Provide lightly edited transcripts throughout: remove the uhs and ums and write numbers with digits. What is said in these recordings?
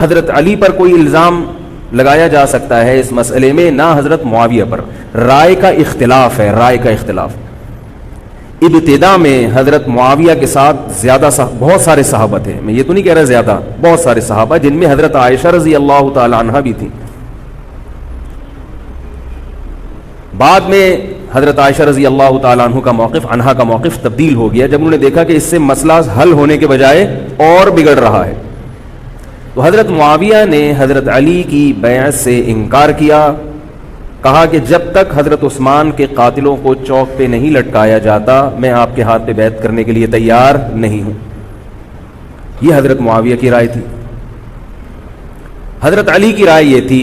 حضرت علی پر کوئی الزام لگایا جا سکتا ہے اس مسئلے میں، نہ حضرت معاویہ پر. رائے کا اختلاف ہے، رائے کا اختلاف. ابتدا میں حضرت معاویہ کے ساتھ بہت سارے صحابہ تھے، میں یہ تو نہیں کہہ رہا زیادہ، بہت سارے صحابہ، جن میں حضرت عائشہ رضی اللہ تعالی عنہا بھی تھی. بعد میں حضرت عائشہ رضی اللہ تعالی عنہا کا موقف تبدیل ہو گیا جب انہوں نے دیکھا کہ اس سے مسئلہ حل ہونے کے بجائے اور بگڑ رہا ہے. تو حضرت معاویہ نے حضرت علی کی بیعت سے انکار کیا، کہا کہ جب تک حضرت عثمان کے قاتلوں کو چوک پہ نہیں لٹکایا جاتا میں آپ کے ہاتھ پہ بیعت کرنے کے لیے تیار نہیں ہوں. یہ حضرت معاویہ کی رائے تھی. حضرت علی کی رائے یہ تھی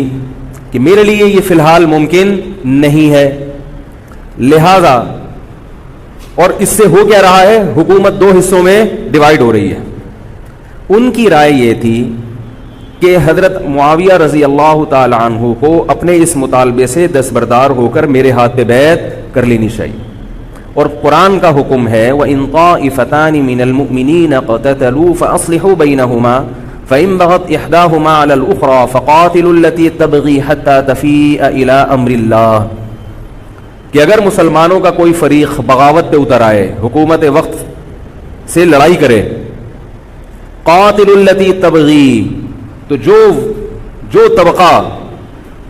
کہ میرے لیے یہ فی الحال ممکن نہیں ہے، لہذا، اور اس سے ہو کیا رہا ہے، حکومت دو حصوں میں ڈیوائیڈ ہو رہی ہے. ان کی رائے یہ تھی کہ حضرت معاویہ رضی اللہ تعالی عنہ کو اپنے اس مطالبے سے دستبردار ہو کر میرے ہاتھ پہ بیعت کر لینی چاہیے. اور قرآن کا حکم ہے وَإِن طَائِفَتَانِ مِنَ الْمُؤْمِنِينَ اقْتَتَلُوا فَأَصْلِحُوا بَيْنَهُمَا فَإِن بَغَتْ إِحْدَاهُمَا عَلَى الْأُخْرَى فَقَاتِلُوا الَّتِي تَبْغِي حَتَّى تَفِيءَ إِلَى أَمْرِ اللَّهِ، کہ اگر مسلمانوں کا کوئی فریق بغاوت پہ اتر آئے، حکومت وقت سے لڑائی کرے، قَاتِلُوا الَّتِي تَبْغِي، تو جو طبقہ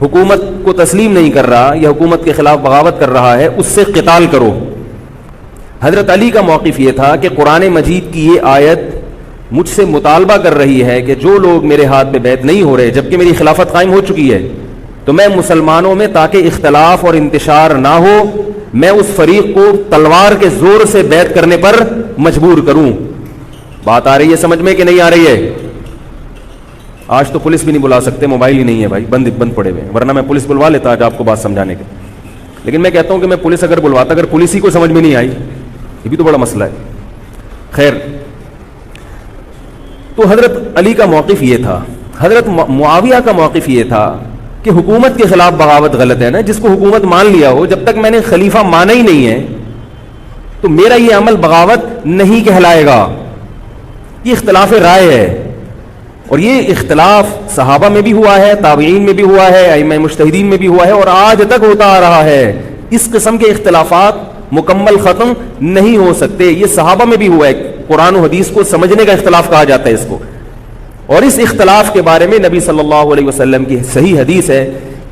حکومت کو تسلیم نہیں کر رہا یا حکومت کے خلاف بغاوت کر رہا ہے اس سے قتال کرو. حضرت علی کا موقف یہ تھا کہ قرآن مجید کی یہ آیت مجھ سے مطالبہ کر رہی ہے کہ جو لوگ میرے ہاتھ پہ بیعت نہیں ہو رہے جبکہ میری خلافت قائم ہو چکی ہے، تو میں مسلمانوں میں تاکہ اختلاف اور انتشار نہ ہو میں اس فریق کو تلوار کے زور سے بیعت کرنے پر مجبور کروں. بات آ رہی ہے سمجھ میں کہ نہیں آ رہی ہے؟ آج تو پولیس بھی نہیں بلا سکتے، موبائل ہی نہیں ہے بھائی، بند پڑے ہوئے ہیں، ورنہ میں پولیس بلوا لیتا آج آپ کو بات سمجھانے کے. لیکن میں کہتا ہوں کہ میں پولیس اگر بلواتا، اگر پولیس ہی کو سمجھ میں نہیں آئی، یہ بھی تو بڑا مسئلہ ہے. خیر، تو حضرت علی کا موقف یہ تھا. حضرت معاویہ کا موقف یہ تھا کہ حکومت کے خلاف بغاوت غلط ہے نا، جس کو حکومت مان لیا ہو، جب تک میں نے خلیفہ مانا ہی نہیں ہے تو میرا یہ عمل بغاوت نہیں کہلائے گا. یہ اختلاف رائے ہے، اور یہ اختلاف صحابہ میں بھی ہوا ہے، تابعین میں بھی ہوا ہے، ائمہ مجتہدین میں بھی ہوا ہے، اور آج تک ہوتا آ رہا ہے. اس قسم کے اختلافات مکمل ختم نہیں ہو سکتے. یہ صحابہ میں بھی ہوا ہے، قرآن و حدیث کو سمجھنے کا اختلاف کہا جاتا ہے اس کو. اور اس اختلاف کے بارے میں نبی صلی اللہ علیہ وسلم کی صحیح حدیث ہے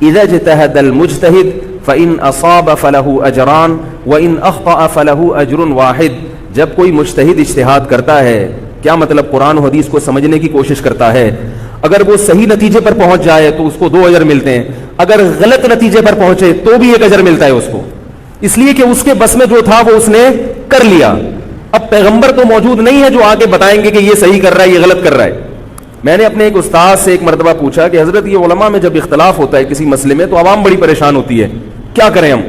اذا اجتہد المجتہد فإن اصاب فله اجران وإن اخطأ فله اجر واحد. جب کوئی مجتہد اجتہاد کرتا ہے، کیا مطلب، قرآن و حدیث کو سمجھنے کی کوشش کرتا ہے، اگر وہ صحیح نتیجے پر پہنچ جائے تو اس کو 2 اجر ملتے ہیں، اگر غلط نتیجے پر پہنچے تو بھی 1 اجر ملتا ہے اس کو، اس لیے کہ اس کے بس میں جو تھا وہ اس نے کر لیا. اب پیغمبر تو موجود نہیں ہے جو آگے بتائیں گے کہ یہ صحیح کر رہا ہے، یہ غلط کر رہا ہے. میں نے اپنے ایک استاد سے ایک مرتبہ پوچھا کہ حضرت یہ علماء میں جب اختلاف ہوتا ہے کسی مسئلے میں تو عوام بڑی پریشان ہوتی ہے، کیا کریں ہم؟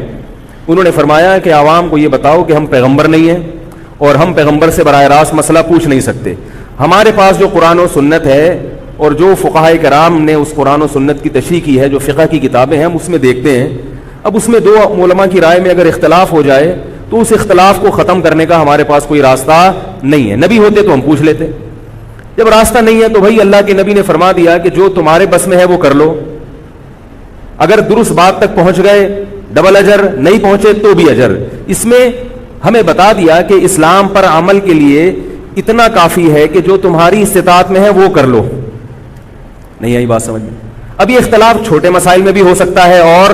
انہوں نے فرمایا کہ عوام کو یہ بتاؤ کہ ہم پیغمبر نہیں ہیں اور ہم پیغمبر سے براہ راست مسئلہ پوچھ نہیں سکتے. ہمارے پاس جو قرآن و سنت ہے اور جو فقہائے کرام نے اس قرآن و سنت کی تشریح کی ہے، جو فقہ کی کتابیں ہیں، ہم اس میں دیکھتے ہیں. اب اس میں 2 علماء کی رائے میں اگر اختلاف ہو جائے تو اس اختلاف کو ختم کرنے کا ہمارے پاس کوئی راستہ نہیں ہے. نبی ہوتے تو ہم پوچھ لیتے، جب راستہ نہیں ہے تو بھائی اللہ کے نبی نے فرما دیا کہ جو تمہارے بس میں ہے وہ کر لو. اگر درست بات تک پہنچ گئے ڈبل اجر، نہیں پہنچے تو بھی اجر. اس میں ہمیں بتا دیا کہ اسلام پر عمل کے لیے اتنا کافی ہے کہ جو تمہاری استطاعت میں ہے وہ کر لو. نہیں آئی بات سمجھ میں؟ اب یہ اختلاف چھوٹے مسائل میں بھی ہو سکتا ہے اور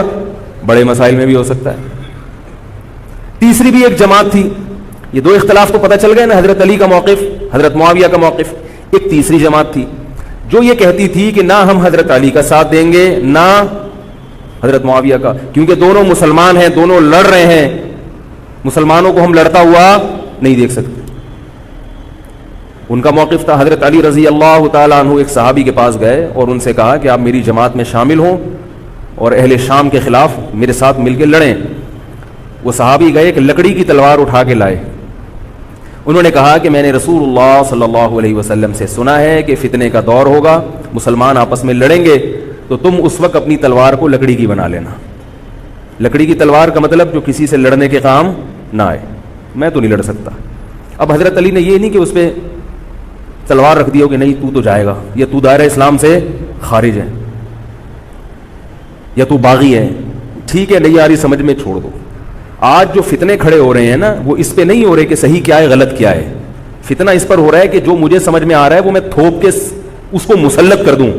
بڑے مسائل میں بھی ہو سکتا ہے. تیسری بھی ایک جماعت تھی. یہ 2 اختلاف تو پتہ چل گئے نا، حضرت علی کا موقف، حضرت معاویہ کا موقف. ایک تیسری جماعت تھی جو یہ کہتی تھی کہ نہ ہم حضرت علی کا ساتھ دیں گے نہ حضرت معاویہ کا، کیونکہ دونوں مسلمان ہیں، دونوں لڑ رہے ہیں، مسلمانوں کو ہم لڑتا ہوا نہیں دیکھ سکتے. ان کا موقف تھا حضرت علی رضی اللہ تعالیٰ عنہ ایک صحابی کے پاس گئے اور ان سے کہا کہ آپ میری جماعت میں شامل ہوں اور اہل شام کے خلاف میرے ساتھ مل کے لڑیں. وہ صحابی گئے، ایک لکڑی کی تلوار اٹھا کے لائے. انہوں نے کہا کہ میں نے رسول اللہ صلی اللہ علیہ وسلم سے سنا ہے کہ فتنے کا دور ہوگا، مسلمان آپس میں لڑیں گے، تو تم اس وقت اپنی تلوار کو لکڑی کی بنا لینا. لکڑی کی تلوار کا مطلب جو کسی سے لڑنے کے کام نہ آئے. میں تو نہیں لڑ سکتا. اب حضرت علی نے یہ نہیں کہ اس پہ تلوار رکھ دی ہو کہ نہیں تو جائے گا, یا تو دائرہ اسلام سے خارج ہے, یا تو باغی ہے, ٹھیک ہے نہیں آ رہی سمجھ میں, چھوڑ دو. آج جو فتنے کھڑے ہو رہے ہیں نا, وہ اس پہ نہیں ہو رہے کہ صحیح کیا ہے غلط کیا ہے. فتنہ اس پر ہو رہا ہے کہ جو مجھے سمجھ میں آ رہا ہے وہ میں تھوپ کے اس کو مسلط کر دوں.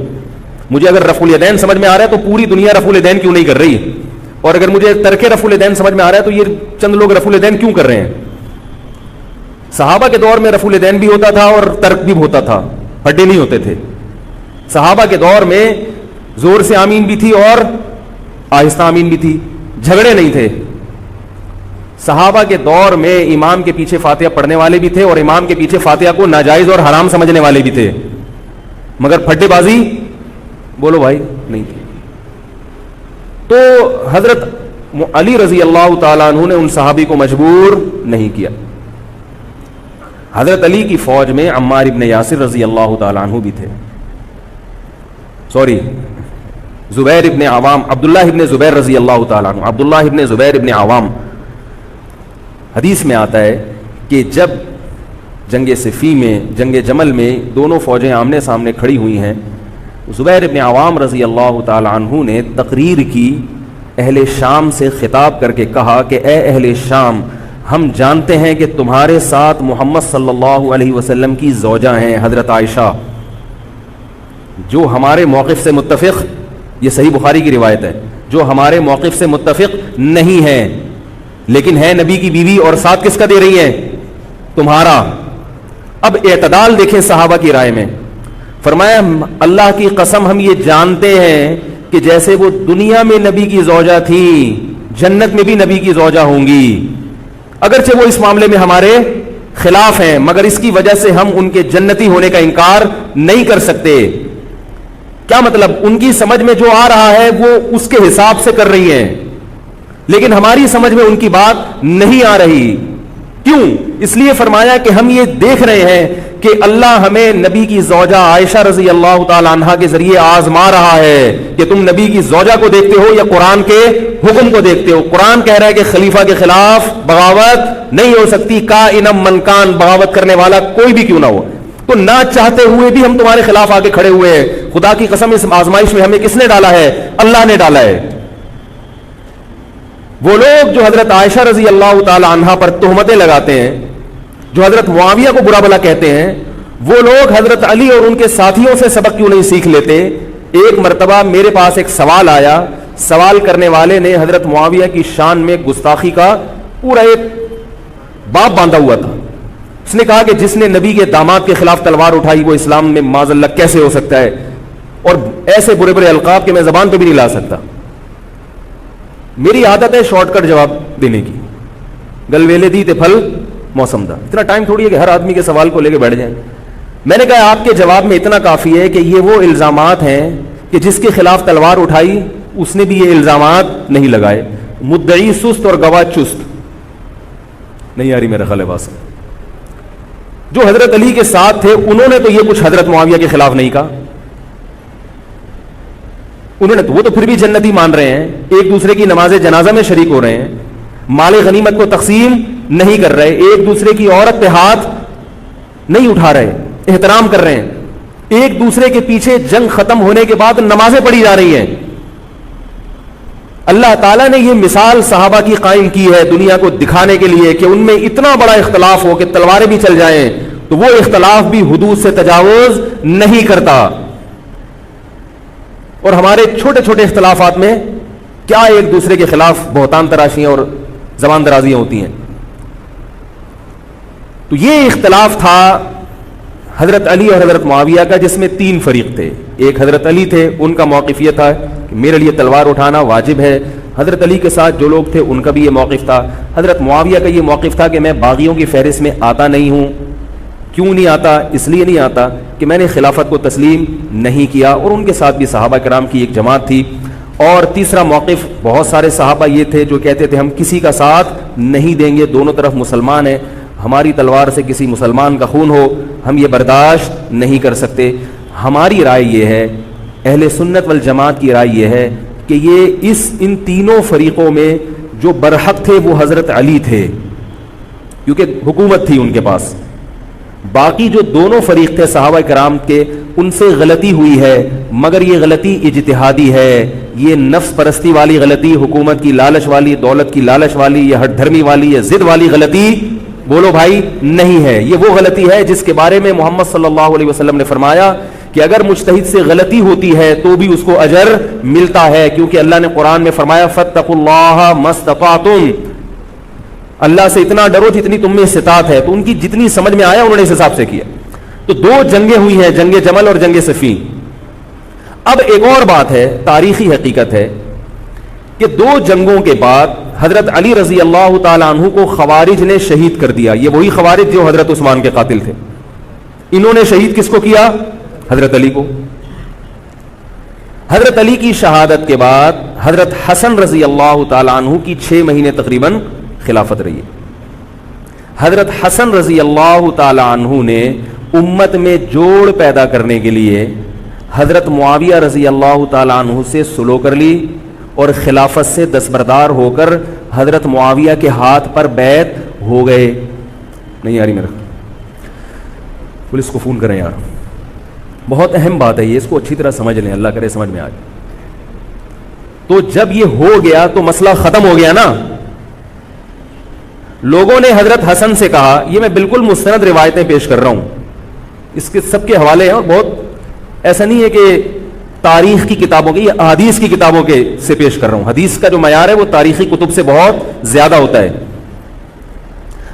مجھے اگر رفع الیدین سمجھ میں آ رہا ہے تو پوری دنیا رفع الیدین کیوں نہیں کر رہی, اور اگر مجھے ترک رفع الیدین سمجھ میں آ رہا ہے تو یہ چند لوگ رفع الیدین کیوں کر رہے ہیں. صحابہ کے دور میں رفع الیدین بھی ہوتا تھا اور ترک بھی ہوتا تھا, پھڈے نہیں ہوتے تھے. صحابہ کے دور میں زور سے آمین بھی تھی اور آہستہ آمین بھی تھی, جھگڑے نہیں تھے. صحابہ کے دور میں امام کے پیچھے فاتحہ پڑھنے والے بھی تھے اور امام کے پیچھے فاتحہ کو ناجائز اور حرام سمجھنے والے بھی تھے, مگر پھڈے بازی بولو بھائی نہیں تھی. تو حضرت علی رضی اللہ تعالیٰ عنہ نے ان صحابی کو مجبور نہیں کیا. حضرت علی کی فوج میں عمار ابن یاسر رضی اللہ تعالیٰ عنہ بھی تھے, زبیر ابن عوام, عبداللہ ابن زبیر رضی اللہ تعالیٰ عنہ, عبداللہ ابن زبیر ابن عوام. حدیث میں آتا ہے کہ جب جنگ صفین میں, جنگ جمل میں دونوں فوجیں آمنے سامنے کھڑی ہوئی ہیں, زبیر ابن عوام رضی اللہ تعالیٰ عنہ نے تقریر کی, اہل شام سے خطاب کر کے کہا کہ اے اہل شام, ہم جانتے ہیں کہ تمہارے ساتھ محمد صلی اللہ علیہ وسلم کی زوجہ ہیں حضرت عائشہ, جو ہمارے موقف سے متفق, یہ صحیح بخاری کی روایت ہے, جو ہمارے موقف سے متفق نہیں ہے لیکن ہے نبی کی بیوی, اور ساتھ کس کا دے رہی ہیں, تمہارا. اب اعتدال دیکھیں صحابہ کی رائے میں. فرمایا اللہ کی قسم ہم یہ جانتے ہیں کہ جیسے وہ دنیا میں نبی کی زوجہ تھی, جنت میں بھی نبی کی زوجہ ہوں گی, اگرچہ وہ اس معاملے میں ہمارے خلاف ہیں, مگر اس کی وجہ سے ہم ان کے جنتی ہونے کا انکار نہیں کر سکتے. کیا مطلب, ان کی سمجھ میں جو آ رہا ہے وہ اس کے حساب سے کر رہی ہیں, لیکن ہماری سمجھ میں ان کی بات نہیں آ رہی. کیوں؟ اس لیے فرمایا کہ ہم یہ دیکھ رہے ہیں کہ اللہ ہمیں نبی کی زوجہ عائشہ رضی اللہ تعالی عنہا کے ذریعے آزما رہا ہے کہ تم نبی کی زوجہ کو دیکھتے ہو یا قرآن کے حکم کو دیکھتے ہو. قرآن کہہ رہا ہے کہ خلیفہ کے خلاف بغاوت نہیں ہو سکتی, کائنم من کان, بغاوت کرنے والا کوئی بھی کیوں نہ ہو. تو نہ چاہتے ہوئے بھی ہم تمہارے خلاف آ کے کھڑے ہوئے ہیں. خدا کی قسم اس آزمائش میں ہمیں کس نے ڈالا ہے, اللہ نے ڈالا ہے. وہ لوگ جو حضرت عائشہ رضی اللہ تعالی عنہا پر تہمتیں لگاتے ہیں, جو حضرت معاویہ کو برا بھلا کہتے ہیں, وہ لوگ حضرت علی اور ان کے ساتھیوں سے سبق کیوں نہیں سیکھ لیتے. ایک مرتبہ میرے پاس ایک سوال آیا, سوال کرنے والے نے حضرت معاویہ کی شان میں گستاخی کا پورا ایک باب باندھا ہوا تھا. اس نے کہا کہ جس نے نبی کے داماد کے خلاف تلوار اٹھائی وہ اسلام میں معاذ اللہ کیسے ہو سکتا ہے, اور ایسے برے برے القاب کہ میں زبان پہ بھی نہیں لا سکتا. میری عادت ہے شارٹ کٹ جواب دینے کی, گل ویلے دی تے پھل موسم دا. اتنا ٹائم تھوڑی ہے کہ ہر آدمی کے سوال کو لے کے بیٹھ جائیں. میں نے کہا آپ کے جواب میں اتنا کافی ہے کہ یہ وہ الزامات ہیں کہ جس کے خلاف تلوار اٹھائی اس نے بھی یہ الزامات نہیں لگائے. مدعی سست اور گواہ چست. نہیں آ رہی میرا خیال ہے بات. جو حضرت علی کے ساتھ تھے انہوں نے تو یہ کچھ حضرت معاویہ کے خلاف نہیں کہا, انہوں نے تو وہ تو پھر بھی جنتی مان رہے ہیں, ایک دوسرے کی نماز جنازہ میں شریک ہو رہے ہیں, مال غنیمت کو تقسیم نہیں کر رہے, ایک دوسرے کی عورت پہ ہاتھ نہیں اٹھا رہے, احترام کر رہے ہیں, ایک دوسرے کے پیچھے جنگ ختم ہونے کے بعد نمازیں پڑھی جا رہی ہیں. اللہ تعالیٰ نے یہ مثال صحابہ کی قائم کی ہے دنیا کو دکھانے کے لیے کہ ان میں اتنا بڑا اختلاف ہو کہ تلواریں بھی چل جائیں تو وہ اختلاف بھی حدود سے تجاوز نہیں کرتا. اور ہمارے چھوٹے چھوٹے اختلافات میں کیا ایک دوسرے کے خلاف بہتان تراشیاں اور زبان درازیاں ہوتی ہیں. تو یہ اختلاف تھا حضرت علی اور حضرت معاویہ کا, جس میں تین فریق تھے. ایک حضرت علی تھے, ان کا موقف یہ تھا کہ میرے لیے تلوار اٹھانا واجب ہے. حضرت علی کے ساتھ جو لوگ تھے ان کا بھی یہ موقف تھا. حضرت معاویہ کا یہ موقف تھا کہ میں باغیوں کی فہرست میں آتا نہیں ہوں. کیوں نہیں آتا؟ اس لیے نہیں آتا کہ میں نے خلافت کو تسلیم نہیں کیا, اور ان کے ساتھ بھی صحابہ کرام کی ایک جماعت تھی. اور تیسرا موقف, بہت سارے صحابہ یہ تھے جو کہتے تھے ہم کسی کا ساتھ نہیں دیں گے, دونوں طرف مسلمان ہیں, ہماری تلوار سے کسی مسلمان کا خون ہو ہم یہ برداشت نہیں کر سکتے. ہماری رائے یہ ہے, اہل سنت والجماعت کی رائے یہ ہے کہ یہ ان تینوں فریقوں میں جو برحق تھے وہ حضرت علی تھے, کیونکہ حکومت تھی ان کے پاس. باقی جو دونوں فریق تھے صحابہ کرام کے، ان سے غلطی ہوئی ہے، مگر یہ غلطی اجتہادی ہے، یہ نفس پرستی والی غلطی، حکومت کی لالچ والی، دولت کی لالچ والی، یا ہٹ دھرمی والی یا ضد والی غلطی بولو بھائی نہیں ہے۔ یہ وہ غلطی ہے جس کے بارے میں محمد صلی اللہ علیہ وسلم نے فرمایا کہ اگر مجتہد سے غلطی ہوتی ہے تو بھی اس کو اجر ملتا ہے، کیونکہ اللہ نے قرآن میں فرمایا فاتقوا اللہ ما استطعتم، اللہ سے اتنا ڈرو جتنی تم میں استطاعت ہے۔ تو ان کی جتنی سمجھ میں آیا انہوں نے اس حساب سے کیا۔ تو دو جنگیں ہوئی ہیں، جنگ جمل اور جنگ صفین۔ اب ایک اور بات ہے، تاریخی حقیقت ہے کہ دو جنگوں کے بعد حضرت علی رضی اللہ تعالی عنہ کو خوارج نے شہید کر دیا۔ یہ وہی خوارج جو حضرت عثمان کے قاتل تھے، انہوں نے شہید کس کو کیا؟ حضرت علی کو۔ حضرت علی کی شہادت کے بعد حضرت حسن رضی اللہ تعالی عنہ کی 6 مہینے تقریباً خلافت رہی ہے۔ حضرت حسن رضی اللہ تعالی عنہ نے امت میں جوڑ پیدا کرنے کے لیے حضرت معاویہ رضی اللہ تعالی عنہ سے صلح کر لی اور خلافت سے دستبردار ہو کر حضرت معاویہ کے ہاتھ پر بیعت ہو گئے۔ نہیں آ رہی میرا؟ پولیس کو فون کریں یار، بہت اہم بات ہے یہ، اس کو اچھی طرح سمجھ لیں، اللہ کرے سمجھ میں آ جائے۔ تو جب یہ ہو گیا تو مسئلہ ختم ہو گیا نا۔ لوگوں نے حضرت حسن سے کہا، یہ میں بالکل مستند روایتیں پیش کر رہا ہوں، اس کے سب کے حوالے ہیں، اور بہت ایسا نہیں ہے کہ تاریخ کی کتابوں کے، یہ حدیث کی کتابوں کے سے پیش کر رہا ہوں۔ حدیث کا جو معیار ہے وہ تاریخی کتب سے بہت زیادہ ہوتا ہے۔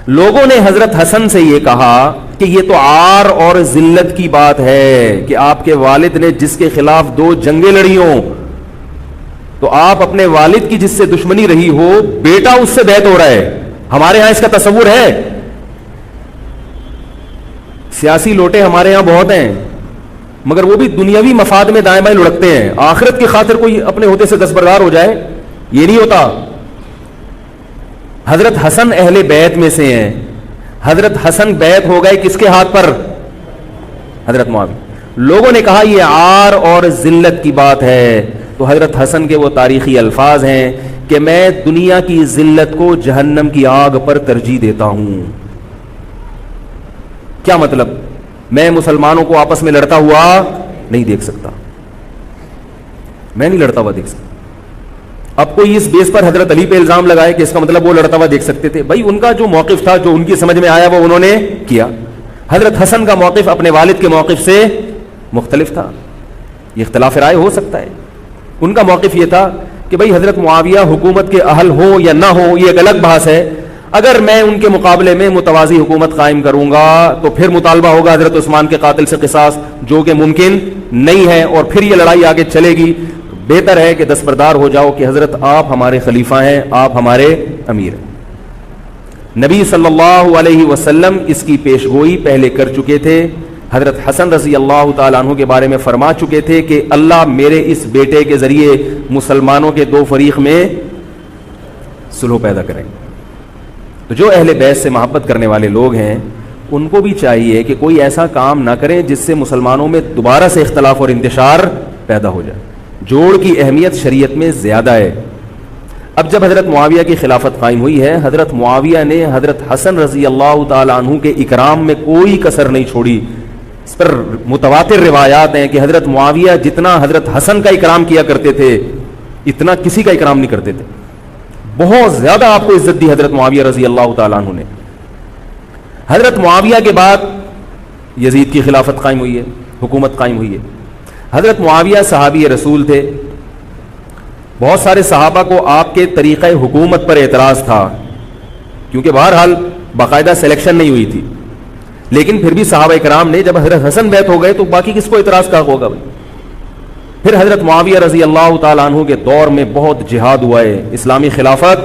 لوگوں نے حضرت حسن سے یہ کہا کہ یہ تو عار اور ذلت کی بات ہے کہ آپ کے والد نے جس کے خلاف 2 جنگیں لڑی ہوں، تو آپ اپنے والد کی جس سے دشمنی رہی ہو، بیٹا اس سے بیعت ہو رہا ہے۔ ہمارے ہاں اس کا تصور ہے، سیاسی لوٹے ہمارے ہاں بہت ہیں، مگر وہ بھی دنیاوی مفاد میں دائیں بائیں لڑکتے ہیں۔ آخرت کی خاطر کوئی اپنے ہوتے سے دستبردار ہو جائے، یہ نہیں ہوتا۔ حضرت حسن اہل بیعت میں سے ہیں۔ حضرت حسن بیعت ہو گئے کس کے ہاتھ پر؟ حضرت معاویہ۔ لوگوں نے کہا یہ عار اور ذلت کی بات ہے، تو حضرت حسن کے وہ تاریخی الفاظ ہیں کہ میں دنیا کی ذلت کو جہنم کی آگ پر ترجیح دیتا ہوں۔ کیا مطلب؟ میں مسلمانوں کو آپس میں لڑتا ہوا نہیں دیکھ سکتا، میں نہیں لڑتا ہوا دیکھ سکتا۔ اب کوئی اس بیس پر حضرت علی پہ الزام لگائے کہ اس کا مطلب وہ لڑتا ہوا دیکھ سکتے تھے، بھائی ان کا جو موقف تھا، جو ان کی سمجھ میں آیا وہ انہوں نے کیا۔ حضرت حسن کا موقف اپنے والد کے موقف سے مختلف تھا، یہ اختلاف رائے ہو سکتا ہے۔ ان کا موقف یہ تھا کہ بھائی حضرت معاویہ حکومت کے اہل ہو یا نہ ہو یہ ایک الگ بحث ہے، اگر میں ان کے مقابلے میں متوازی حکومت قائم کروں گا تو پھر مطالبہ ہوگا حضرت عثمان کے قاتل سے قصاص، جو کہ ممکن نہیں ہے، اور پھر یہ لڑائی آگے چلے گی۔ بہتر ہے کہ دستبردار ہو جاؤ کہ حضرت آپ ہمارے خلیفہ ہیں، آپ ہمارے امیر ہیں۔ نبی صلی اللہ علیہ وسلم اس کی پیشگوئی پہلے کر چکے تھے۔ حضرت حسن رضی اللہ تعالیٰ عنہ کے بارے میں فرما چکے تھے کہ اللہ میرے اس بیٹے کے ذریعے مسلمانوں کے 2 فریق میں صلح پیدا کریں گے۔ تو جو اہل بیت سے محبت کرنے والے لوگ ہیں ان کو بھی چاہیے کہ کوئی ایسا کام نہ کریں جس سے مسلمانوں میں دوبارہ سے اختلاف اور انتشار پیدا ہو جائے۔ جوڑ کی اہمیت شریعت میں زیادہ ہے۔ اب جب حضرت معاویہ کی خلافت قائم ہوئی ہے، حضرت معاویہ نے حضرت حسن رضی اللہ تعالی عنہ کے اکرام میں کوئی کسر نہیں چھوڑی۔ اس پر متواتر روایات ہیں کہ حضرت معاویہ جتنا حضرت حسن کا اکرام کیا کرتے تھے اتنا کسی کا اکرام نہیں کرتے تھے۔ بہت زیادہ آپ کو عزت دی حضرت معاویہ رضی اللہ تعالیٰ عنہ نے۔ حضرت معاویہ کے بعد یزید کی خلافت قائم ہوئی ہے، حکومت قائم ہوئی ہے۔ حضرت معاویہ صحابی رسول تھے، بہت سارے صحابہ کو آپ کے طریقہ حکومت پر اعتراض تھا، کیونکہ بہرحال باقاعدہ سلیکشن نہیں ہوئی تھی، لیکن پھر بھی صحابہ کرام نے جب حضرت حسن بیعت ہو گئے تو باقی کس کو اعتراض کا ہوگا بھائی۔ پھر حضرت معاویہ رضی اللہ تعالیٰ عنہ کے دور میں بہت جہاد ہوا ہے۔ اسلامی خلافت،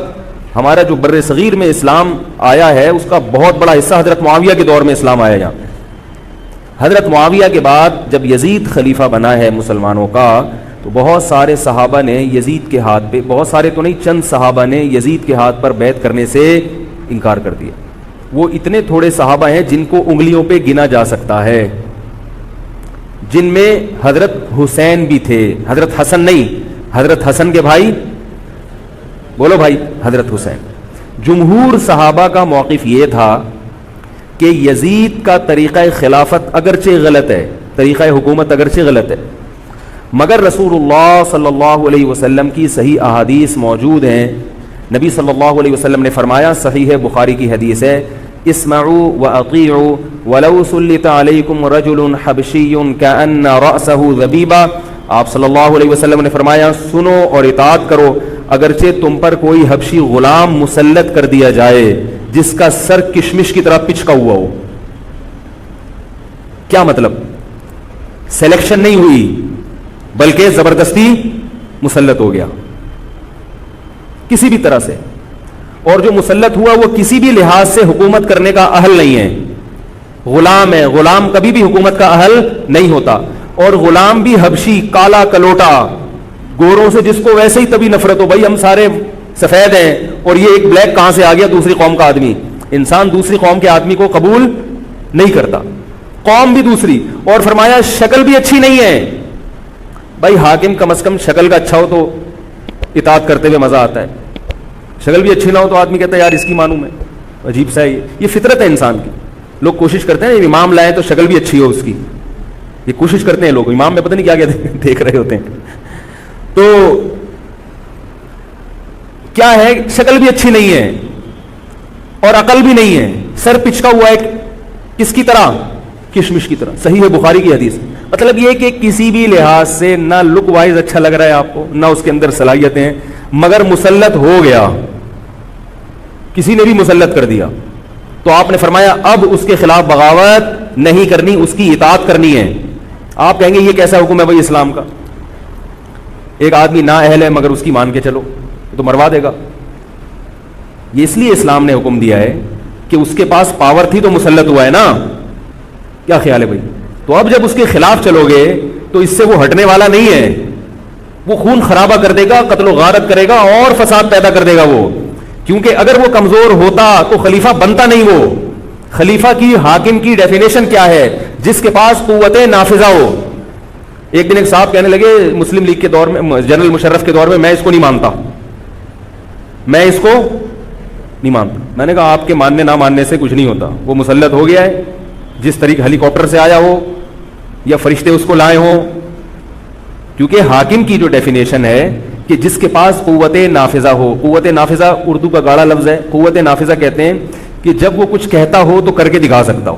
ہمارا جو بر صغیر میں اسلام آیا ہے اس کا بہت بڑا حصہ حضرت معاویہ کے دور میں اسلام آیا یہاں۔ حضرت معاویہ کے بعد جب یزید خلیفہ بنا ہے مسلمانوں کا، تو بہت سارے صحابہ نے یزید کے ہاتھ پہ، بہت سارے تو نہیں، چند صحابہ نے یزید کے ہاتھ پر بیعت کرنے سے انکار کر دیا۔ وہ اتنے تھوڑے صحابہ ہیں جن کو انگلیوں پہ گنا جا سکتا ہے، جن میں حضرت حسین بھی تھے، حضرت حسن نہیں، حضرت حسن کے بھائی، بولو بھائی، حضرت حسین۔ جمہور صحابہ کا موقف یہ تھا کہ یزید کا طریقہ خلافت اگرچہ غلط ہے، طریقہ حکومت اگرچہ غلط ہے، مگر رسول اللہ صلی اللہ علیہ وسلم کی صحیح احادیث موجود ہیں. نبی صلی اللہ علیہ وسلم نے فرمایا، صحیح بخاری کی حدیث ہے، اسمعوا واطیعوا ولو سلط علیکم رجل حبشی کأن رأسہ ذبیبہ. آپ صلی اللہ علیہ وسلم نے فرمایا، سنو اور اطاعت کرو اگرچہ تم پر کوئی حبشی غلام مسلط کر دیا جائے جس کا سر کشمش کی طرح پچکا ہوا ہو. کیا مطلب؟ سلیکشن نہیں ہوئی بلکہ زبردستی مسلط ہو گیا کسی بھی طرح سے. اور جو مسلط ہوا وہ کسی بھی لحاظ سے حکومت کرنے کا اہل نہیں ہے، غلام ہے. غلام کبھی بھی حکومت کا اہل نہیں ہوتا. اور غلام بھی حبشی، کالا کلوٹا، گوروں سے جس کو ویسے ہی تبھی نفرت ہو، بھائی ہم سارے سفید ہیں اور یہ ایک بلیک کہاں سے آ گیا دوسری قوم کا آدمی. انسان دوسری قوم کے آدمی کو قبول نہیں کرتا، قوم بھی دوسری. اور فرمایا شکل بھی اچھی نہیں ہے. بھائی حاکم کم از کم شکل کا اچھا ہو تو اطاعت کرتے ہوئے مزہ آتا ہے، شکل بھی اچھی نہ ہو تو آدمی کہتا ہے یار اس کی مانوں میں. عجیب سا ہے، یہ فطرت ہے انسان کی. لوگ کوشش کرتے ہیں امام لائیں تو شکل بھی اچھی ہو اس کی، یہ کوشش کرتے ہیں لوگ. امام میں پتہ نہیں کیا کیا دیکھ رہے ہوتے ہیں. تو کیا ہے، شکل بھی اچھی نہیں ہے اور عقل بھی نہیں ہے، سر پچکا ہوا ہے کس کی طرح؟ کشمش کی طرح. صحیح ہے بخاری کی حدیث. مطلب یہ کہ کسی بھی لحاظ سے نہ لک وائز اچھا لگ رہا ہے آپ کو، نہ اس کے اندر صلاحیتیں، مگر مسلط ہو گیا، کسی نے بھی مسلط کر دیا. تو آپ نے فرمایا اب اس کے خلاف بغاوت نہیں کرنی، اس کی اطاعت کرنی ہے. آپ کہیں گے یہ کیسا حکم ہے بھائی اسلام کا؟ ایک آدمی نا اہل ہے مگر اس کی مان کے چلو تو مروا دے گا. یہ اس لیے اسلام نے حکم دیا ہے کہ اس کے پاس پاور تھی تو مسلط ہوا ہے نا. کیا خیال ہے بھائی؟ تو اب جب اس کے خلاف چلو گے تو اس سے وہ ہٹنے والا نہیں ہے، وہ خون خرابہ کر دے گا، قتل و غارت کرے گا اور فساد پیدا کر دے گا وہ. کیونکہ اگر وہ کمزور ہوتا تو خلیفہ بنتا نہیں. وہ خلیفہ کی، حاکم کی ڈیفینیشن کیا ہے؟ جس کے پاس قوت نافذہ ہو. ایک دن ایک صاحب کہنے لگے مسلم لیگ کے دور میں، جنرل مشرف کے دور میں اس کو نہیں مانتا، میں اس کو نہیں مانتا. میں نے کہا آپ کے ماننے نہ ماننے سے کچھ نہیں ہوتا. وہ مسلط ہو گیا ہے، جس طریقے ہیلی کاپٹر سے آیا ہو یا فرشتے اس کو لائے ہوں. کیونکہ حاکم کی جو ڈیفینیشن ہے کہ جس کے پاس قوت نافذہ ہو. قوت نافذہ اردو کا گاڑا لفظ ہے. قوت نافذہ کہتے ہیں کہ جب وہ کچھ کہتا ہو تو کر کے دکھا سکتا ہو،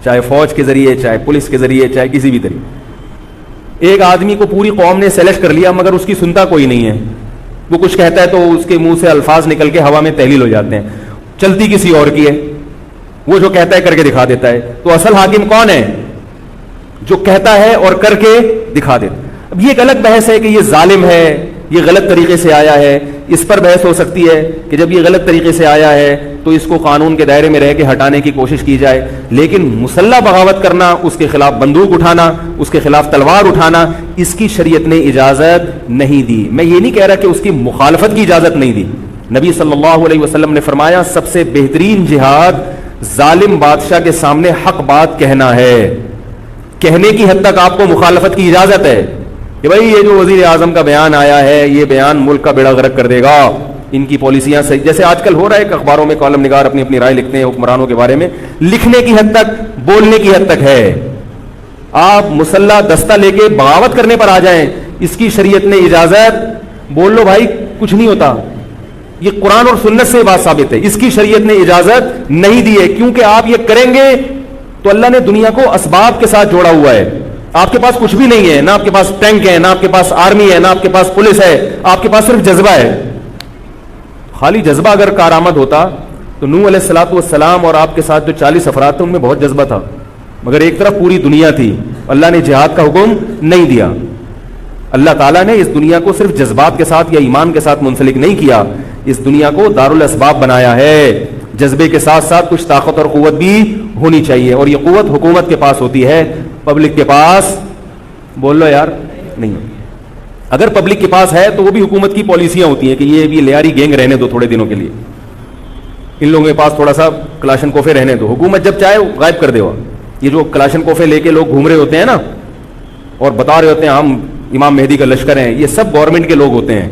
چاہے فوج کے ذریعے، چاہے پولیس کے ذریعے، چاہے کسی بھی طریقے. ایک آدمی کو پوری قوم نے سلیکٹ کر لیا مگر اس کی سنتا کوئی نہیں ہے. وہ کچھ کہتا ہے تو اس کے منہ سے الفاظ نکل کے ہوا میں تحلیل ہو جاتے ہیں، چلتی کسی اور کی ہے. وہ جو کہتا ہے کر کے دکھا دیتا ہے. تو اصل حاکم کون ہے؟ جو کہتا ہے اور کر کے دکھا دیتا. اب یہ ایک الگ بحث ہے کہ یہ ظالم ہے، یہ غلط طریقے سے آیا ہے. اس پر بحث ہو سکتی ہے کہ جب یہ غلط طریقے سے آیا ہے تو اس کو قانون کے دائرے میں رہ کے ہٹانے کی کوشش کی جائے. لیکن مسلح بغاوت کرنا، اس کے خلاف بندوق اٹھانا، اس کے خلاف تلوار اٹھانا، اس کی شریعت نے اجازت نہیں دی. میں یہ نہیں کہہ رہا کہ اس کی مخالفت کی اجازت نہیں دی. نبی صلی اللہ علیہ وسلم نے فرمایا سب سے بہترین جہاد ظالم بادشاہ کے سامنے حق بات کہنا ہے. کہنے کی حد تک آپ کو مخالفت کی اجازت ہے کہ بھائی یہ جو وزیر اعظم کا بیان آیا ہے یہ بیان ملک کا بیڑا غرق کر دے گا، ان کی پالیسیاں صحیح. جیسے آج کل ہو رہا ہے کہ اخباروں میں کالم نگار اپنی اپنی رائے لکھتے ہیں حکمرانوں کے بارے میں، لکھنے کی حد تک، بولنے کی حد تک ہے. آپ مسلح دستہ لے کے بغاوت کرنے پر آ جائیں، اس کی شریعت نے اجازت، بول لو بھائی کچھ نہیں ہوتا. یہ قرآن اور سنت سے بات ثابت ہے. اس کی شریعت نے اجازت نہیں دی ہے کیونکہ آپ یہ کریں گے تو اللہ نے دنیا کو اسباب کے ساتھ جوڑا ہوا ہے. آپ کے پاس کچھ بھی نہیں ہے، نہ آپ کے پاس ٹینک ہے، نہ آپ کے پاس آرمی ہے، نہ آپ کے پاس پولیس ہے. آپ کے پاس صرف جذبہ ہے. خالی جذبہ اگر کارآمد ہوتا تو نوح علیہ الصلوۃ والسلام اور آپ کے ساتھ جو 40 افراد تھے ان میں بہت جذبہ تھا، مگر ایک طرف پوری دنیا تھی. اللہ نے جہاد کا حکم نہیں دیا. اللہ تعالیٰ نے اس دنیا کو صرف جذبات کے ساتھ یا ایمان کے ساتھ منسلک نہیں کیا، اس دنیا کو دارالاسباب بنایا ہے. جذبے کے ساتھ ساتھ کچھ طاقت اور قوت بھی ہونی چاہیے، اور یہ قوت حکومت کے پاس ہوتی ہے، پبلک کے پاس بول لو یار نہیں. اگر پبلک کے پاس ہے تو وہ بھی حکومت کی پالیسیاں ہوتی ہیں کہ یہ بھی لیاری گینگ رہنے دو تھوڑے دنوں کے لیے، ان لوگوں کے پاس تھوڑا سا کلاشن کوفے رہنے دو، حکومت جب چاہے غائب کر دے. یہ جو کلاشن کوفے لے کے لوگ گھوم رہے ہوتے ہیں نا اور بتا رہے ہوتے ہیں ہم امام مہدی کا لشکر ہیں، یہ سب گورنمنٹ کے لوگ ہوتے ہیں.